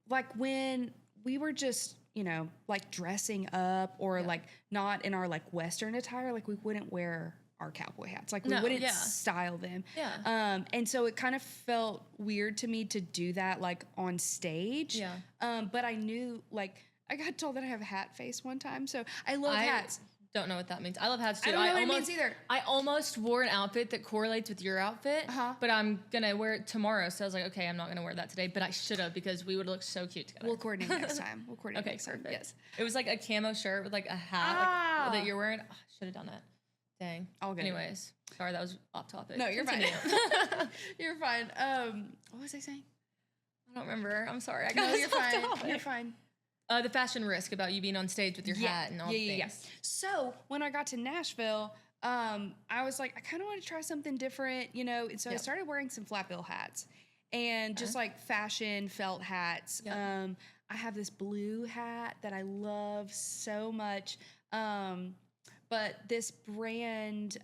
C: like when we were just, you know, like dressing up or like not in our like Western attire, like we wouldn't wear our cowboy hats. Like we wouldn't style them.
A: Yeah.
C: And so it kind of felt weird to me to do that like on stage.
A: Yeah.
C: But I knew like I got told that I have a hat face one time. So I love hats.
A: Don't know what that means. I love hats too.
C: I don't know what it means either.
A: I almost wore an outfit that correlates with your outfit, but I'm gonna wear it tomorrow. So I was like, okay, I'm not gonna wear that today, but I should have because we would look so cute together.
C: We'll coordinate next time.
A: Okay, perfect. Yes. It was like a camo shirt with like a hat that you're wearing. Oh, I should have done it. Dang.
C: All good.
A: Anyways, sorry, that was off topic.
C: No, you're fine. You're fine. What was I saying?
A: I don't remember. I'm sorry.
C: You're fine. You're fine.
A: The fashion risk about you being on stage with your hat and all the things.
C: Yeah. So when I got to Nashville, I was like, I kind of want to try something different, you know? And so I started wearing some flat bill hats and just like fashion felt hats. I have this blue hat that I love so much. But this brand,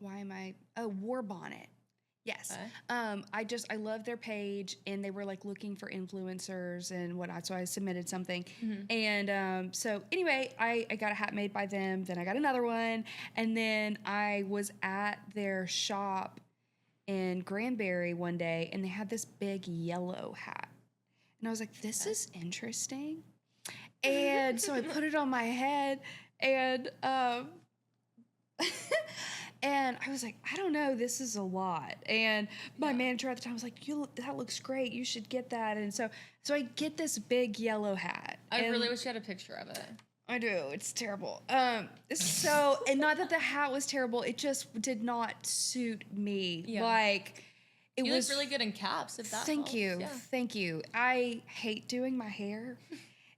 C: War Bonnet. Yes. Okay. I love their page and they were like looking for influencers and whatnot. So I submitted something. And so anyway, I got a hat made by them. Then I got another one. And then I was at their shop in Granbury one day and they had this big yellow hat. And I was like, this is interesting. And so I put it on my head and and I was like, I don't know, this is a lot. And my manager at the time was like, that looks great. You should get that. And so I get this big yellow hat.
A: I really wish you had a picture of it.
C: I do. It's terrible. And not that the hat was terrible. It just did not suit me. Yeah. Like, it was
A: look really good in caps. If that
C: Thank you. Yeah. Thank you. I hate doing my hair.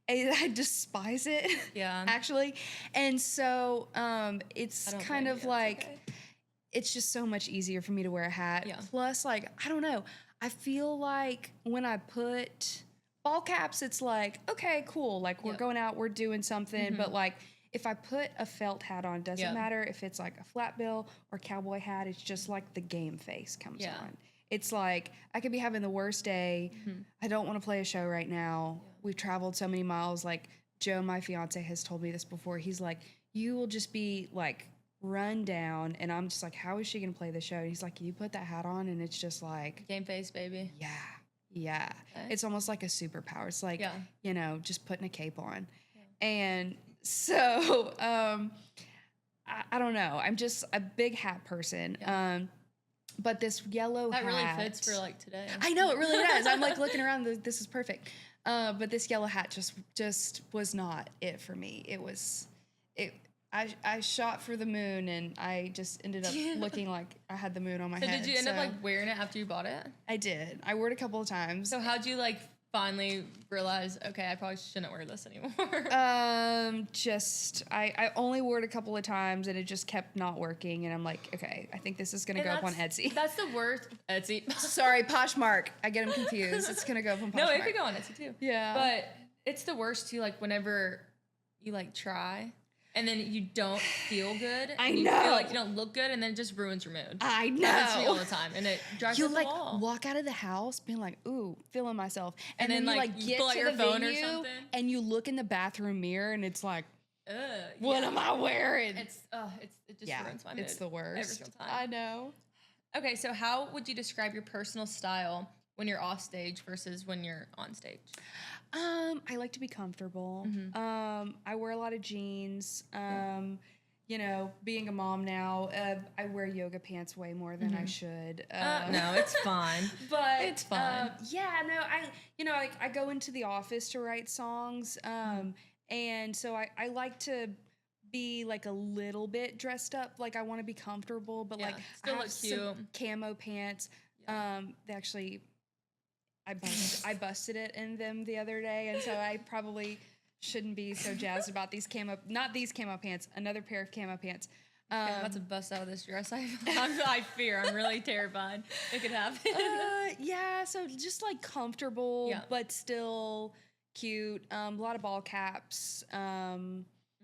C: I despise it. Yeah. Actually. And so it's kind of like it's just so much easier for me to wear a hat.
A: Yeah.
C: Plus, like, I don't know. I feel like when I put ball caps, it's like, okay, cool. Like, we're going out, we're doing something. But, like, if I put a felt hat on, doesn't matter if it's, like, a flat bill or cowboy hat. It's just, like, the game face comes on. It's like, I could be having the worst day. I don't want to play a show right now. We've traveled so many miles. Like, Joe, my fiance, has told me this before. He's like, you will just be, like, run down. And I'm just like, how is she going to play the show? And he's like, you put that hat on, and it's just like...
A: Game face, baby.
C: Yeah. Okay. It's almost like a superpower. It's like, you know, just putting a cape on. And so, I don't know. I'm just a big hat person. But this yellow hat...
A: That really fits for, like, today.
C: I know, it really does. I'm, like, looking around. This is perfect. But this yellow hat just was not it for me. It was... I shot for the moon, and I just ended up looking like I had the moon on my head.
A: So did you end up, like, wearing it after you bought it?
C: I did. I wore it a couple of times.
A: So how'd you, like, finally realize, okay, I probably shouldn't wear this anymore?
C: I only wore it a couple of times, and it just kept not working, and I'm like, okay, I think this is going to go up on Etsy.
A: That's the worst. Etsy.
C: Sorry, Poshmark. I get them confused. It's going to go up on Poshmark.
A: No, it could go on Etsy, too.
C: Yeah.
A: But it's the worst, too, like, whenever you, like, try... And then you don't feel good.
C: I
A: and you
C: know.
A: feel like you don't look good, and then it just ruins your mood.
C: I know.
A: That happens to me all the time, and it drives me up the wall.
C: You, like, walk out of the house being like, ooh, feeling myself.
A: And then
C: you, like, get
A: pull out
C: to
A: your
C: the
A: phone or
C: venue,
A: something.
C: and you look in the bathroom mirror, and it's like,
A: ugh,
C: what am I wearing?
A: It just ruins my mood.
C: It's the worst.
A: Every single time.
C: I know.
A: Okay, so how would you describe your personal style when you're off stage versus when you're on stage?
C: I like to be comfortable. I wear a lot of jeans. You know, being a mom now, I wear yoga pants way more than I should.
A: No, it's fine.
C: But
A: it's fine.
C: I go into the office to write songs. And so I like to be like a little bit dressed up. Like, I want to be comfortable, but like
A: still
C: I have
A: look cute.
C: some camo pants. They actually, I busted it in them the other day, and so I probably shouldn't be so jazzed about these not these camo pants, another pair of camo pants.
A: I'm about to bust out of this dress. I fear. I'm really terrified. It could happen.
C: So just like comfortable, but still cute. A lot of ball caps.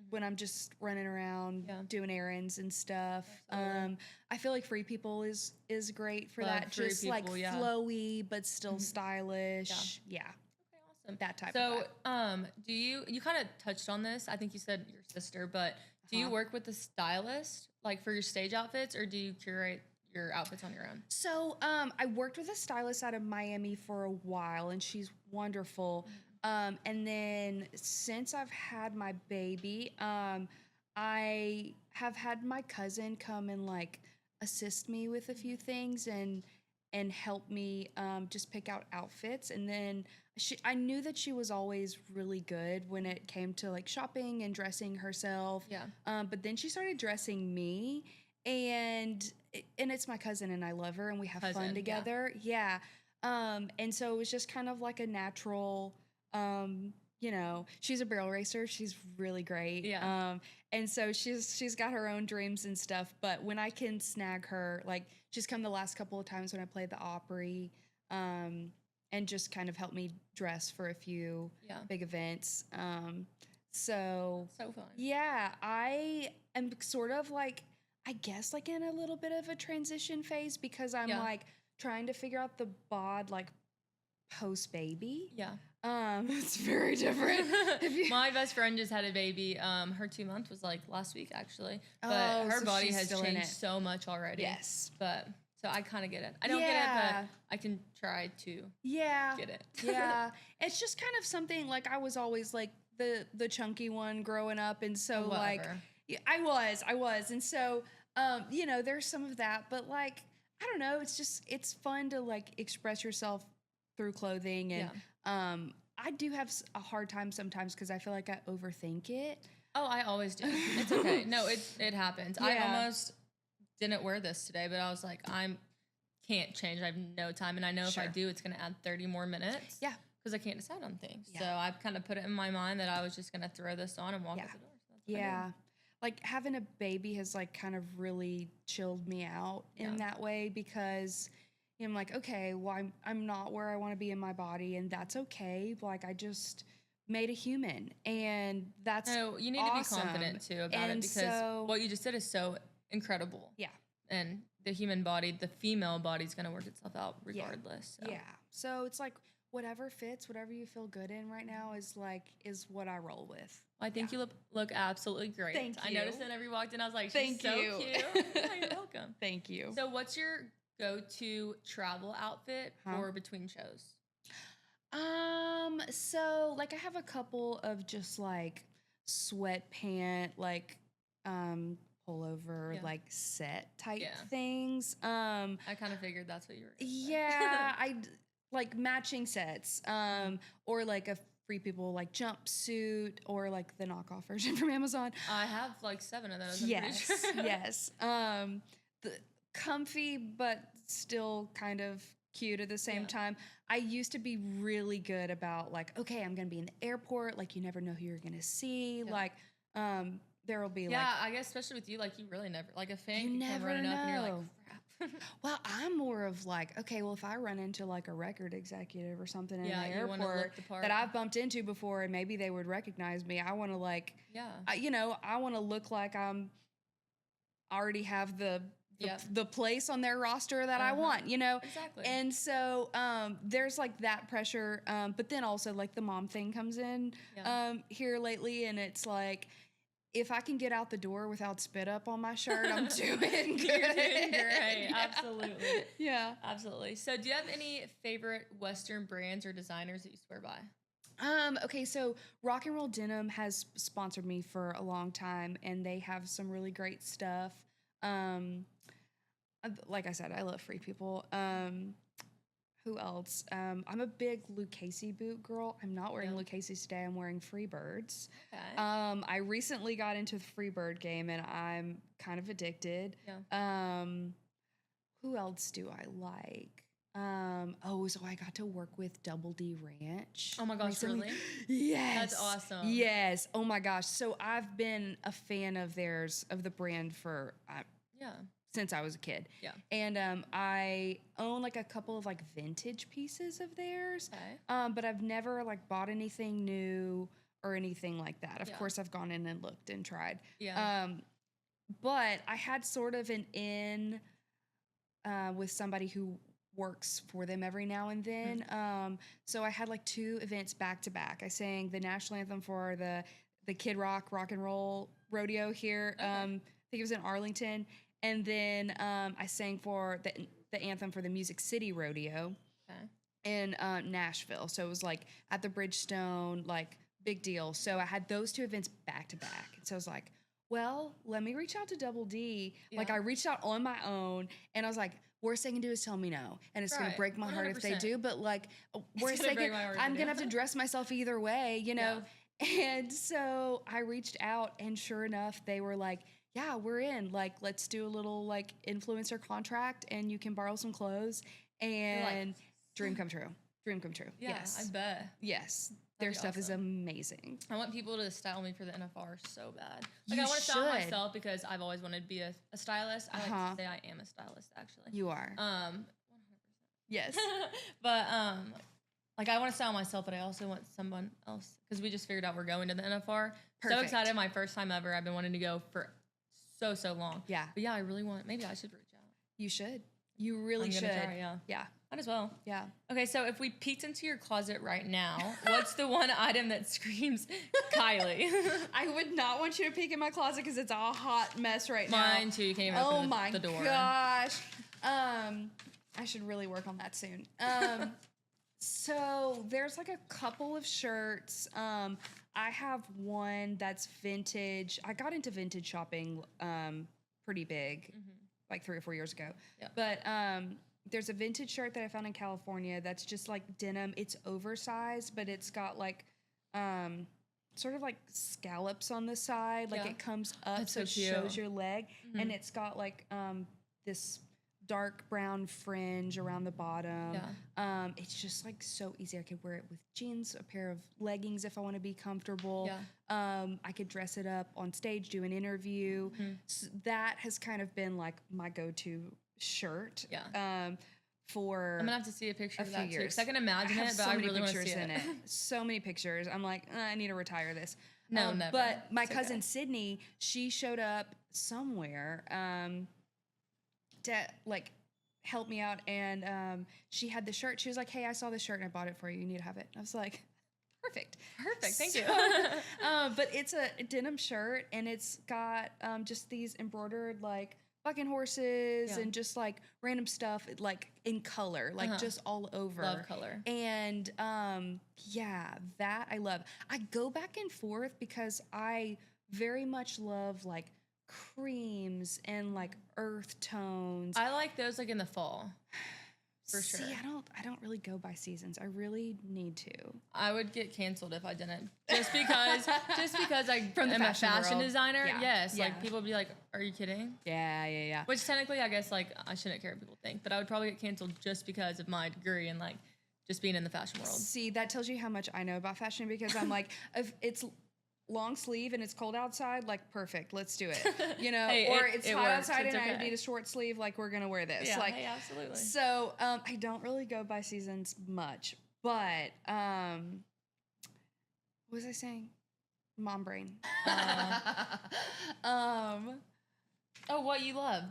C: When I'm just running around doing errands and stuff. I feel like Free People is great for that. Just like flowy but still stylish. Yeah.
A: Okay, awesome.
C: That type of vibe.
A: Do you kind of touched on this? I think you said your sister, but do you work with a stylist like for your stage outfits, or do you curate your outfits on your own? So
C: I worked with a stylist out of Miami for a while, and she's wonderful. And then since I've had my baby, I have had my cousin come and like assist me with a few things and help me just pick out outfits. And then I knew that she was always really good when it came to like shopping and dressing herself.
A: Yeah.
C: But then she started dressing me, and it's my cousin, and I love her, and we have fun together. Yeah. And so it was just kind of like a natural. You know, she's a barrel racer. She's really great.
A: Yeah.
C: And so she's got her own dreams and stuff. But when I can snag her, like she's come the last couple of times when I played the Opry, and just kind of helped me dress for a few big events. So
A: fun.
C: Yeah, I am sort of like, I guess like in a little bit of a transition phase, because I'm like trying to figure out the bod like post baby.
A: Yeah.
C: It's very different.
A: My best friend just had a baby. Her 2 month was like last week actually, but her body has changed so much already.
C: Yes.
A: But so I kind of get it. I don't get it, but I can try to get it.
C: Yeah. It's just kind of something like I was always like the chunky one growing up, and so like I was. And so you know, there's some of that, but like I don't know, it's fun to like express yourself through clothing, and I do have a hard time sometimes because I feel like I overthink it.
A: Oh, I always do. It's okay. No, it happens. I almost didn't wear this today, but I was like, can't change. I have no time, and I know if I do, it's going to add 30 more minutes.
C: Yeah.
A: Because I can't decide on things. Yeah. So I've kind of put it in my mind that I was just going to throw this on and walk out the door. So that's
C: like having a baby has like kind of really chilled me out in that way, because I'm like, okay, well, I'm not where I want to be in my body, and that's okay. Like, I just made a human, and that's
A: you need
C: awesome.
A: to be confident too about it, because what you just did is so incredible.
C: Yeah.
A: And the human body, the female body, is going to work itself out regardless.
C: Yeah. So it's like whatever fits, whatever you feel good in right now is what I roll with.
A: I think you look absolutely great.
C: Thank you.
A: I noticed that whenever you walked in, I was like,
C: Thank
A: she's
C: you.
A: so cute. Yeah, you're welcome.
C: Thank you.
A: So what's your go-to travel outfit for between shows?
C: So like I have a couple of just like sweatpant, like pullover, like set type things.
A: I kind of figured that's what you were gonna say.
C: Yeah, I like matching sets. Or like a Free People like jumpsuit, or like the knockoff version from Amazon.
A: I have like 7 of those.
C: Yes,
A: I'm pretty sure.
C: yes. The comfy but still kind of cute at the same time. I used to be really good about like, okay, I'm gonna be in the airport, like you never know who you're gonna see. Like there will be like,
A: I guess especially with you, like you really never, like a fan
C: you
A: can come
C: never
A: running up and you're like,
C: know.
A: crap.
C: Well, I'm more of like, okay, well, if I run into like a record executive or something in the airport that I've bumped into before and maybe they would recognize me, I want to like, I want to look like I'm already have the place on their roster that I want,
A: Exactly.
C: And so there's like that pressure, but then also like the mom thing comes in here lately, and it's like, if I can get out the door without spit up on my shirt, I'm doing good.
A: You're doing great. Yeah. Absolutely.
C: Yeah.
A: Absolutely. So do you have any favorite Western brands or designers that you swear by?
C: Okay, so Rock and Roll Denim has sponsored me for a long time, and they have some really great stuff. Like I said, I love Free People. Who else? I'm a big Lucchese boot girl. I'm not wearing Lucchese's today. I'm wearing Freebirds. Okay. I recently got into the Freebird game, and I'm kind of addicted. Yeah. Who else do I like? So I got to work with Double D Ranch.
A: Oh my gosh,
C: recently.
A: really?
C: Yes.
A: That's awesome.
C: Yes. Oh my gosh. So I've been a fan of theirs, of the brand for since I was a kid. Yeah. And I own like a couple of like vintage pieces of theirs. Okay. But I've never like bought anything new or anything like that. Of course, I've gone in and looked and tried. Yeah. But I had sort of an in with somebody who works for them every now and then. So I had like 2 events back to back. I sang the national anthem for the Kid Rock and Roll rodeo here. Okay. I think it was in Arlington. And then I sang for the anthem for the Music City rodeo in Nashville. So it was like at the Bridgestone, like big deal. So I had those 2 events back to back. And so I was like, well, let me reach out to Double D. Yeah. Like I reached out on my own, and I was like, worst they can do is tell me no. And it's going to break my heart 100%. If they do. But like, worst they can, I'm going to have to dress myself either way, Yeah. And so I reached out, and sure enough, they were like, yeah, we're in. Like, let's do a little like influencer contract, and you can borrow some clothes. And dream come true. Dream come true.
A: Yeah,
C: yes.
A: I bet.
C: Yes. Their stuff is amazing.
A: I want people to style me for the NFR so bad. Like, I want to style myself because I've always wanted to be a stylist. I like to say I am a stylist, actually.
C: You are.
A: 100%.
C: Yes.
A: But like I want to style myself, but I also want someone else, because we just figured out we're going to the NFR. Perfect. So excited! My first time ever. I've been wanting to go for so long. Yeah. But yeah, I really want. Maybe I should reach out.
C: You should. You really should.
A: Try, yeah. Might as well.
C: Yeah.
A: Okay, so if we peeked into your closet right now, what's the one item that screams Kylie?
C: I would not want you to peek in my closet because it's a hot mess right now.
A: Mine too. You can't even open the door.
C: Oh my gosh. I should really work on that soon. So there's like a couple of shirts. I have one that's vintage. I got into vintage shopping pretty big, like 3 or 4 years ago. Yeah. But there's a vintage shirt that I found in California that's just like denim. It's oversized, but it's got like sort of like scallops on the side. Like it comes up, so it shows your leg. And it's got like this dark brown fringe around the bottom.
A: Yeah.
C: It's just like so easy. I could wear it with jeans, a pair of leggings if I want to be comfortable.
A: Yeah.
C: I could dress it up on stage, do an interview. So that has kind of been like my go-to shirt.
A: Yeah.
C: For
A: I'm gonna have to see a picture of that too,
C: years.
A: because I can imagine it, but
C: so
A: I
C: many
A: really want to
C: pictures
A: see
C: in it. So many pictures. I'm like, I need to retire this.
A: No, never.
C: But my
A: It's
C: cousin
A: okay.
C: Sydney, she showed up somewhere to like help me out, and she had the shirt. She was like, "Hey, I saw this shirt and I bought it for you. You need to have it." I was like, "Perfect,
A: Thank you."
C: but it's a denim shirt, and it's got just these embroidered like fucking horses and just like random stuff like in color, like just all over.
A: Love color.
C: And yeah, that I love. I go back and forth because I very much love like creams and like earth tones.
A: I like those like in the fall. For sure.
C: See, I don't really go by seasons. I really need to.
A: I would get canceled if I didn't. Just because I
C: From the
A: am a
C: fashion
A: fashion
C: world.
A: designer.
C: Yeah.
A: Yes.
C: Yeah.
A: Like people would be like, "Are you kidding?"
C: Yeah.
A: Which technically I guess like I shouldn't care what people think, but I would probably get canceled just because of my degree and like just being in the fashion world.
C: See, that tells you how much I know about fashion because I'm like, if it's long sleeve and it's cold outside, like perfect, let's do it. You know,
A: Hey,
C: or
A: it
C: it's hot
A: works.
C: outside
A: It's
C: and I
A: okay.
C: need a short sleeve, like we're gonna wear this.
A: Yeah,
C: like,
A: hey, absolutely.
C: So I don't really go by seasons much, but what was I saying? Mom brain.
A: Oh, what you love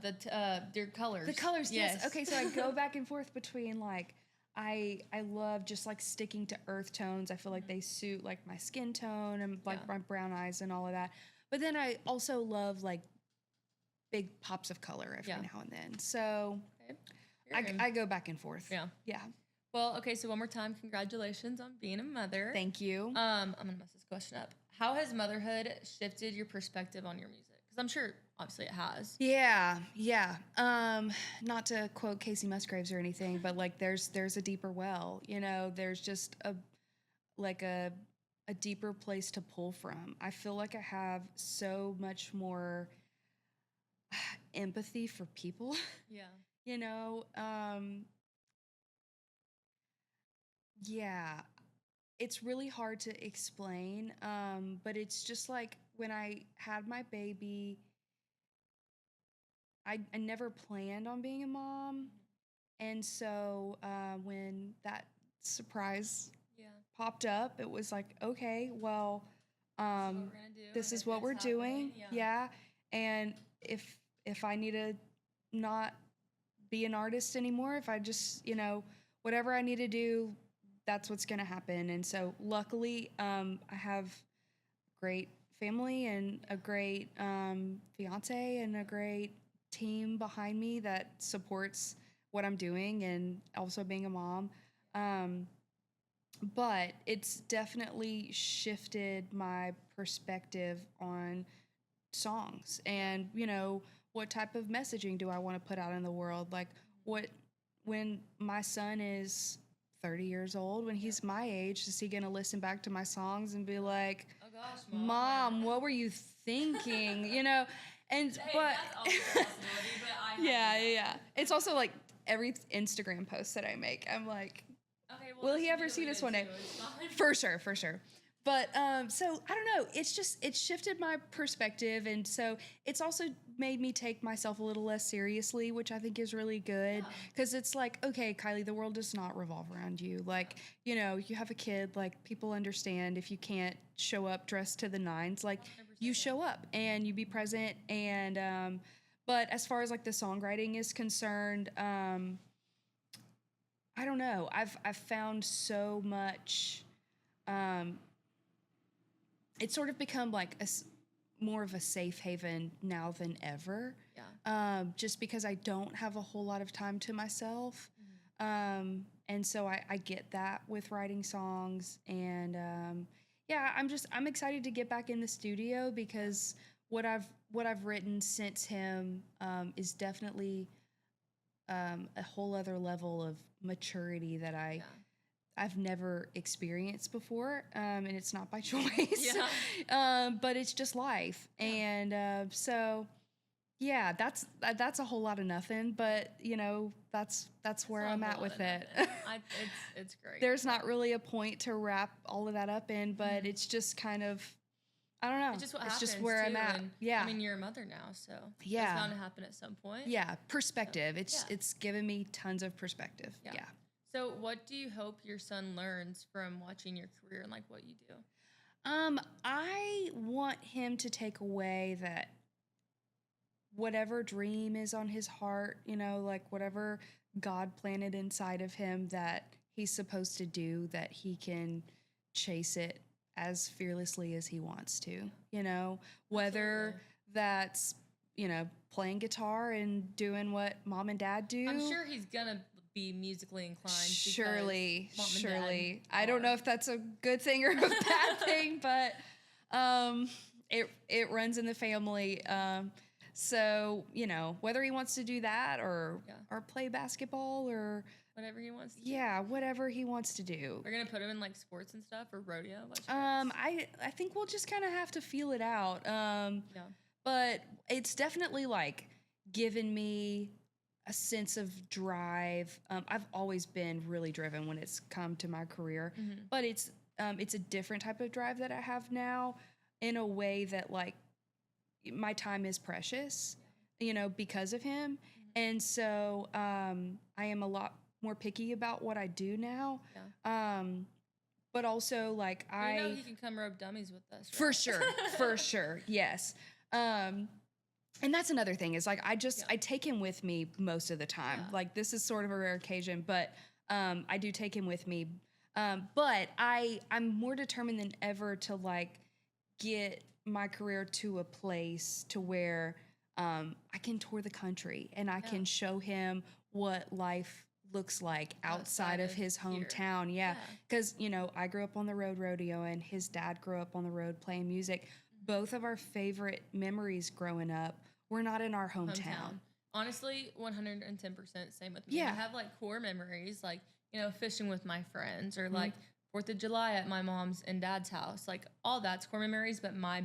A: your colors.
C: The colors, yes. Okay, so I go back and forth between like I love just like sticking to earth tones. I feel like they suit like my skin tone and like my brown eyes and all of that. But then I also love like big pops of color every now and then. So I go back and forth.
A: Yeah.
C: Yeah.
A: Well, okay, so one more time, congratulations on being a mother.
C: Thank you.
A: I'm gonna mess this question up. How has motherhood shifted your perspective on your music? Because I'm sure, obviously, it has.
C: Yeah. Not to quote Casey Musgraves or anything, but like there's a deeper well. You know, there's just a deeper place to pull from. I feel like I have so much more empathy for people.
A: Yeah.
C: You know, yeah, it's really hard to explain, but it's just like when I had my baby, I never planned on being a mom. And so when that surprise popped up, it was like, okay, well, this is what we're doing. Yeah. And if I need to not be an artist anymore, if I just, you know, whatever I need to do, that's what's going to happen. And so luckily, I have great family and a great fiance and a great team behind me that supports what I'm doing and also being a mom. But it's definitely shifted my perspective on songs and, you know, what type of messaging do I want to put out in the world? Like when my son is 30 years old, when he's my age, is he going to listen back to my songs and be like, "Oh gosh, Mom, what were you thinking?" You know? And
A: Hey,
C: but
A: that's also a possibility, but
C: yeah. It's also like every Instagram post that I make, I'm like,
A: okay,
C: will he ever see this one day? For sure. But so I don't know. It's shifted my perspective, and so it's also made me take myself a little less seriously, which I think is really good because it's like, okay, Kylie, the world does not revolve around you. Like, you know, you have a kid. Like, people understand if you can't show up dressed to the nines. Like, you show up and you be present. And but as far as like the songwriting is concerned, I don't know. I've found so much. It's sort of become like more of a safe haven now than ever.
A: Yeah.
C: Just because I don't have a whole lot of time to myself. And so I get that with writing songs. And yeah, I'm excited to get back in the studio because what I've written since him is definitely a whole other level of maturity that I've never experienced before, and it's not by choice, but it's just life. And so, Yeah, that's a whole lot of nothing, but you know, that's where I'm at with it.
A: It's great.
C: There's not really a point to wrap all of that up in, but it's just kind of, I don't know.
A: It's just what
C: it's
A: happens,
C: just where I'm
A: too,
C: at.
A: and,
C: Yeah.
A: I mean, you're a mother now, so
C: Yeah.
A: it's bound to happen at some point.
C: Yeah, perspective. It's given me tons of perspective. Yeah.
A: So what do you hope your son learns from watching your career and like what you do?
C: I want him to take away that whatever dream is on his heart, you know, like whatever God planted inside of him that he's supposed to do, that he can chase it as fearlessly as he wants to, you know, whether that's, you know, playing guitar and doing what mom and dad do.
A: I'm sure he's gonna be musically inclined.
C: Surely.
A: I
C: don't know if that's a good thing or a bad thing, but it runs in the family. So, you know, whether he wants to do that or play basketball or
A: whatever he wants to do.
C: Yeah, whatever he wants to do.
A: We're gonna put him in like sports and stuff or rodeo.
C: I think we'll just kind of have to feel it out. But it's definitely like given me a sense of drive. I've always been really driven when it's come to my career, but it's a different type of drive that I have now, in a way that like my time is precious, you know, because of him. And so I am a lot more picky about what I do now. But also like
A: you know he can come rub dummies with us,
C: right? For sure. Yes. And that's another thing is like, I take him with me most of the time. Like this is sort of a rare occasion, but I do take him with me. But I'm more determined than ever to like get my career to a place to where I can tour the country and I can show him what life looks like outside of his hometown. Yeah. Because, you know, I grew up on the road rodeo and his dad grew up on the road playing music. Both of our favorite memories growing up were not in our hometown.
A: Honestly, 110% same with me. Yeah. I have like core memories, like, you know, fishing with my friends or like 4th of July at my mom's and dad's house. Like all that's core memories, but my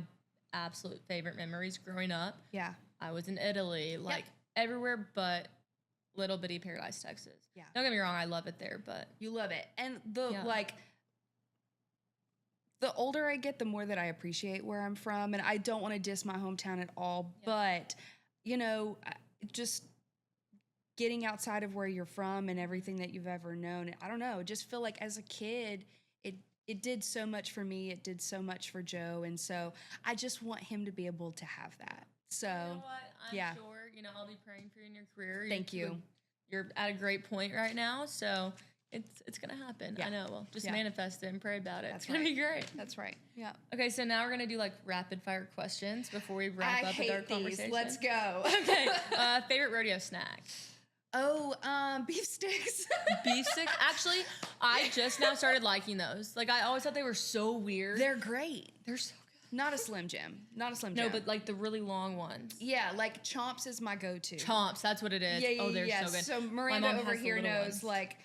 A: absolute favorite memories growing up.
C: Yeah.
A: I was in Italy, like everywhere but little bitty Paradise, Texas.
C: Yeah.
A: Don't get me wrong, I love it there, but
C: you love it. And the older I get, the more that I appreciate where I'm from. And I don't want to diss my hometown at all, but, you know, just getting outside of where you're from and everything that you've ever known, I don't know, just feel like as a kid, it did so much for me. It did so much for Joe. And so I just want him to be able to have that. So,
A: you know what? I'm sure, you know, I'll be praying for you in your career.
C: Thank you.
A: You're at a great point right now. So it's going to happen. I know. Well, just manifest it and pray about it. It's going to be great.
C: That's right. Yeah.
A: Okay, so now we're going to do like rapid fire questions before we wrap up with our conversation.
C: Let's go.
A: Okay. Favorite rodeo snack?
C: Oh, beef sticks.
A: Beef sticks? Actually, I just now started liking those. Like, I always thought they were so weird.
C: They're great.
A: They're so good.
C: Not a Slim Jim.
A: No, but like the really long ones.
C: Yeah, like Chomps is my go-to.
A: Chomps, that's what it is. Yeah, they're so good.
C: So Miranda over here knows, like,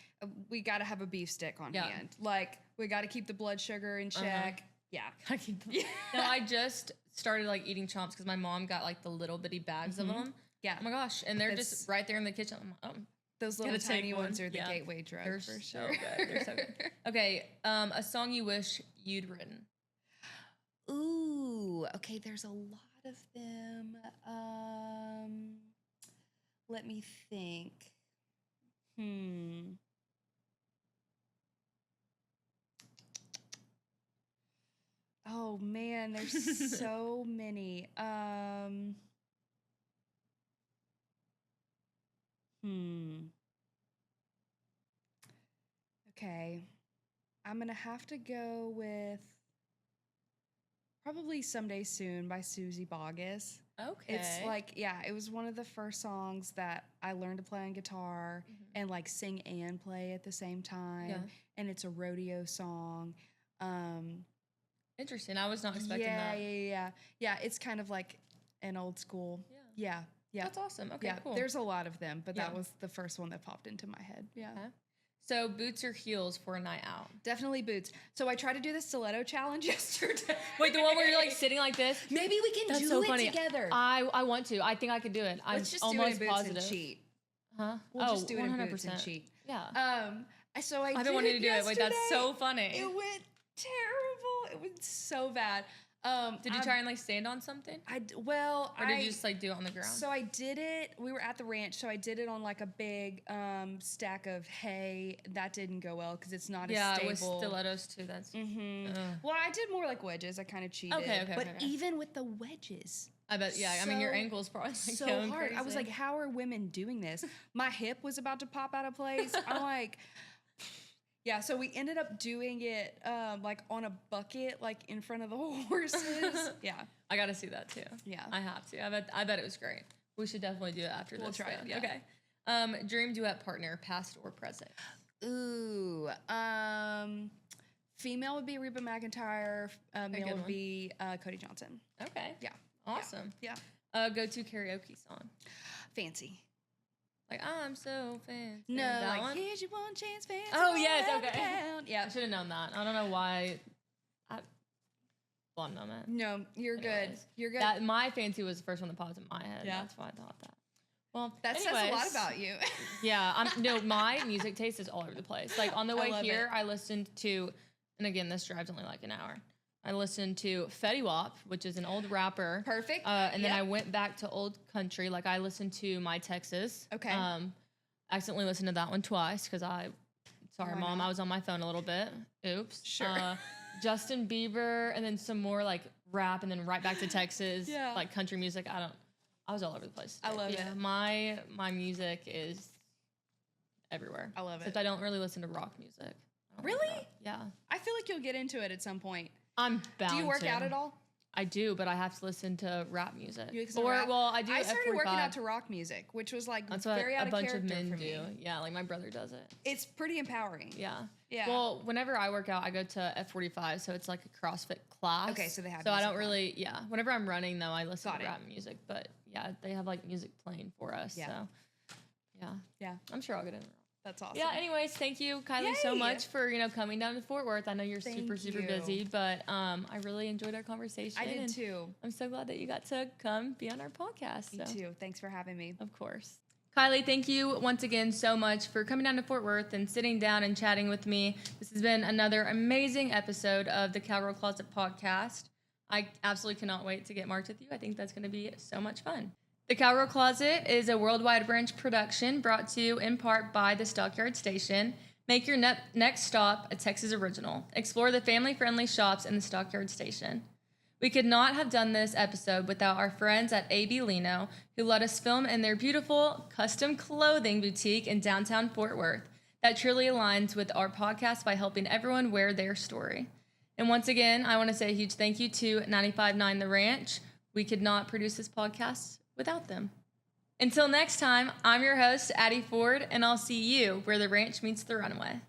C: we got to have a beef stick on hand. Like, we got to keep the blood sugar in check. Yeah. No, I just started, like, eating Chomps because my mom got, like, the little bitty bags of them.
A: Yeah. Oh my gosh. And they're just right there in the kitchen. I'm like,
C: those little tiny ones are the gateway drug.
A: They're for sure. They're so good. Okay. A song you wish you'd written.
C: Ooh. Okay. There's a lot of them. Let me think. Oh man, there's so many. Okay. I'm going to have to go with probably Someday Soon by Susie Boggess.
A: Okay.
C: It's like, it was one of the first songs that I learned to play on guitar and like sing and play at the same time. Yeah. And it's a rodeo song.
A: Interesting. I was not expecting that.
C: Yeah, it's kind of like an old school. Yeah.
A: That's awesome. Okay, cool.
C: There's a lot of them, but that was the first one that popped into my head. Yeah. Okay.
A: So boots or heels for a night out?
C: Definitely boots. So I tried to do the stiletto challenge yesterday.
A: Wait, the one where you're like sitting like this?
C: Maybe we can
A: That's
C: do
A: so
C: it
A: funny.
C: together.
A: I want to. I think I could do it. I'm
C: Let's just
A: almost
C: do it in boots
A: positive.
C: and cheat.
A: Huh?
C: We'll just do it in boots and cheat.
A: Yeah.
C: So
A: I've been wanting to do it. Wait, that's so funny.
C: It went terrible. It went so bad.
A: Did you try and like stand on something? Or did you just like do it on the ground?
C: So I did it. We were at the ranch, so I did it on like a big stack of hay. That didn't go well because it's not as stable.
A: Yeah, with stilettos too. That's.
C: Well, I did more like wedges. I kind of cheated.
A: Okay.
C: But even with the wedges,
A: I bet. Yeah. I mean, your ankle's probably like
C: so
A: going
C: hard.
A: crazy.
C: I was like, how are women doing this? My hip was about to pop out of place. I'm like. Yeah, so we ended up doing it like on a bucket, like in front of the horses. Yeah,
A: I got to see that too.
C: Yeah,
A: I have to. I bet it was great. We should definitely do it after this.
C: We'll try it. Yeah.
A: Okay. Dream duet partner, past or present?
C: Ooh, female would be Reba McEntire. Male would be Cody Johnson.
A: Okay.
C: Yeah.
A: Awesome.
C: Yeah.
A: Go-to karaoke song.
C: Fancy.
A: Like, I'm so fancy.
C: No,
A: that
C: like,
A: one?
C: here's your one chance, fancy.
A: Oh, yes, okay.
C: Yeah.
A: I should have known that. I don't know why. Blonde moment.
C: No, you're
A: Anyways,
C: good. You're good.
A: My fancy was the first one that popped in my head.
C: Yeah.
A: That's why I thought that. Well,
C: that says a lot about you.
A: Yeah. My music taste is all over the place. Like, on the way here, I listened to, and again, this drive's only like an hour. I listened to Fetty Wap, which is an old rapper.
C: Perfect.
A: And then I went back to old country. Like, I listened to My Texas.
C: Okay.
A: Accidentally listened to that one twice because sorry, Mom, I was on my phone a little bit. Oops.
C: Sure.
A: Justin Bieber, and then some more like rap, and then right back to Texas.
C: Yeah.
A: Like country music. I was all over the place.
C: I love it.
A: My music is everywhere.
C: I love it.
A: Except I don't really listen to rock music.
C: Really?
A: Yeah.
C: I feel like you'll get into it at some point.
A: I'm bound to.
C: Do you work out at all?
A: I do, but I have to listen to rap music.
C: I do. I started
A: F45.
C: working out to rock music, which was like
A: That's what
C: very out
A: a
C: of
A: bunch
C: character
A: of men
C: for
A: do.
C: me.
A: Yeah, like my brother does it.
C: It's pretty empowering.
A: Yeah.
C: Yeah.
A: Well, whenever I work out, I go to F45, so it's like a CrossFit class.
C: Okay, so they have.
A: So I don't
C: music
A: really. Yeah. Whenever I'm running, though, I listen
C: Got
A: to
C: it.
A: rap music. But yeah, they have like music playing for us.
C: Yeah.
A: So yeah.
C: Yeah.
A: I'm sure I'll get in.
C: That's awesome.
A: Yeah. Anyways, thank you, Kylie, so
C: Yay!
A: much for coming down to Fort Worth. I know you're super
C: Thank
A: super
C: you.
A: busy, but I really enjoyed our conversation.
C: I did
A: and
C: too.
A: I'm so glad that you got to come be on our podcast.
C: Me
A: so.
C: too. Thanks for having me.
A: Of course. Kylie, thank you once again so much for coming down to Fort Worth and sitting down and chatting with me. This has been another amazing episode of the Cowgirl Closet Podcast. I absolutely cannot wait to get marked with you. I think that's going to be so much fun. The Cowgirl Closet is a worldwide branch production brought to you in part by the Stockyard Station. Make your next stop a Texas original. Explore the family-friendly shops in the Stockyard Station. We could not have done this episode without our friends at AB Lino, who let us film in their beautiful custom clothing boutique in downtown Fort Worth that truly aligns with our podcast by helping everyone wear their story. And once again, I want to say a huge thank you to 95.9 The Ranch. We could not produce this podcast without them. Until next time, I'm your host, Addie Ford, and I'll see you where the ranch meets the runway.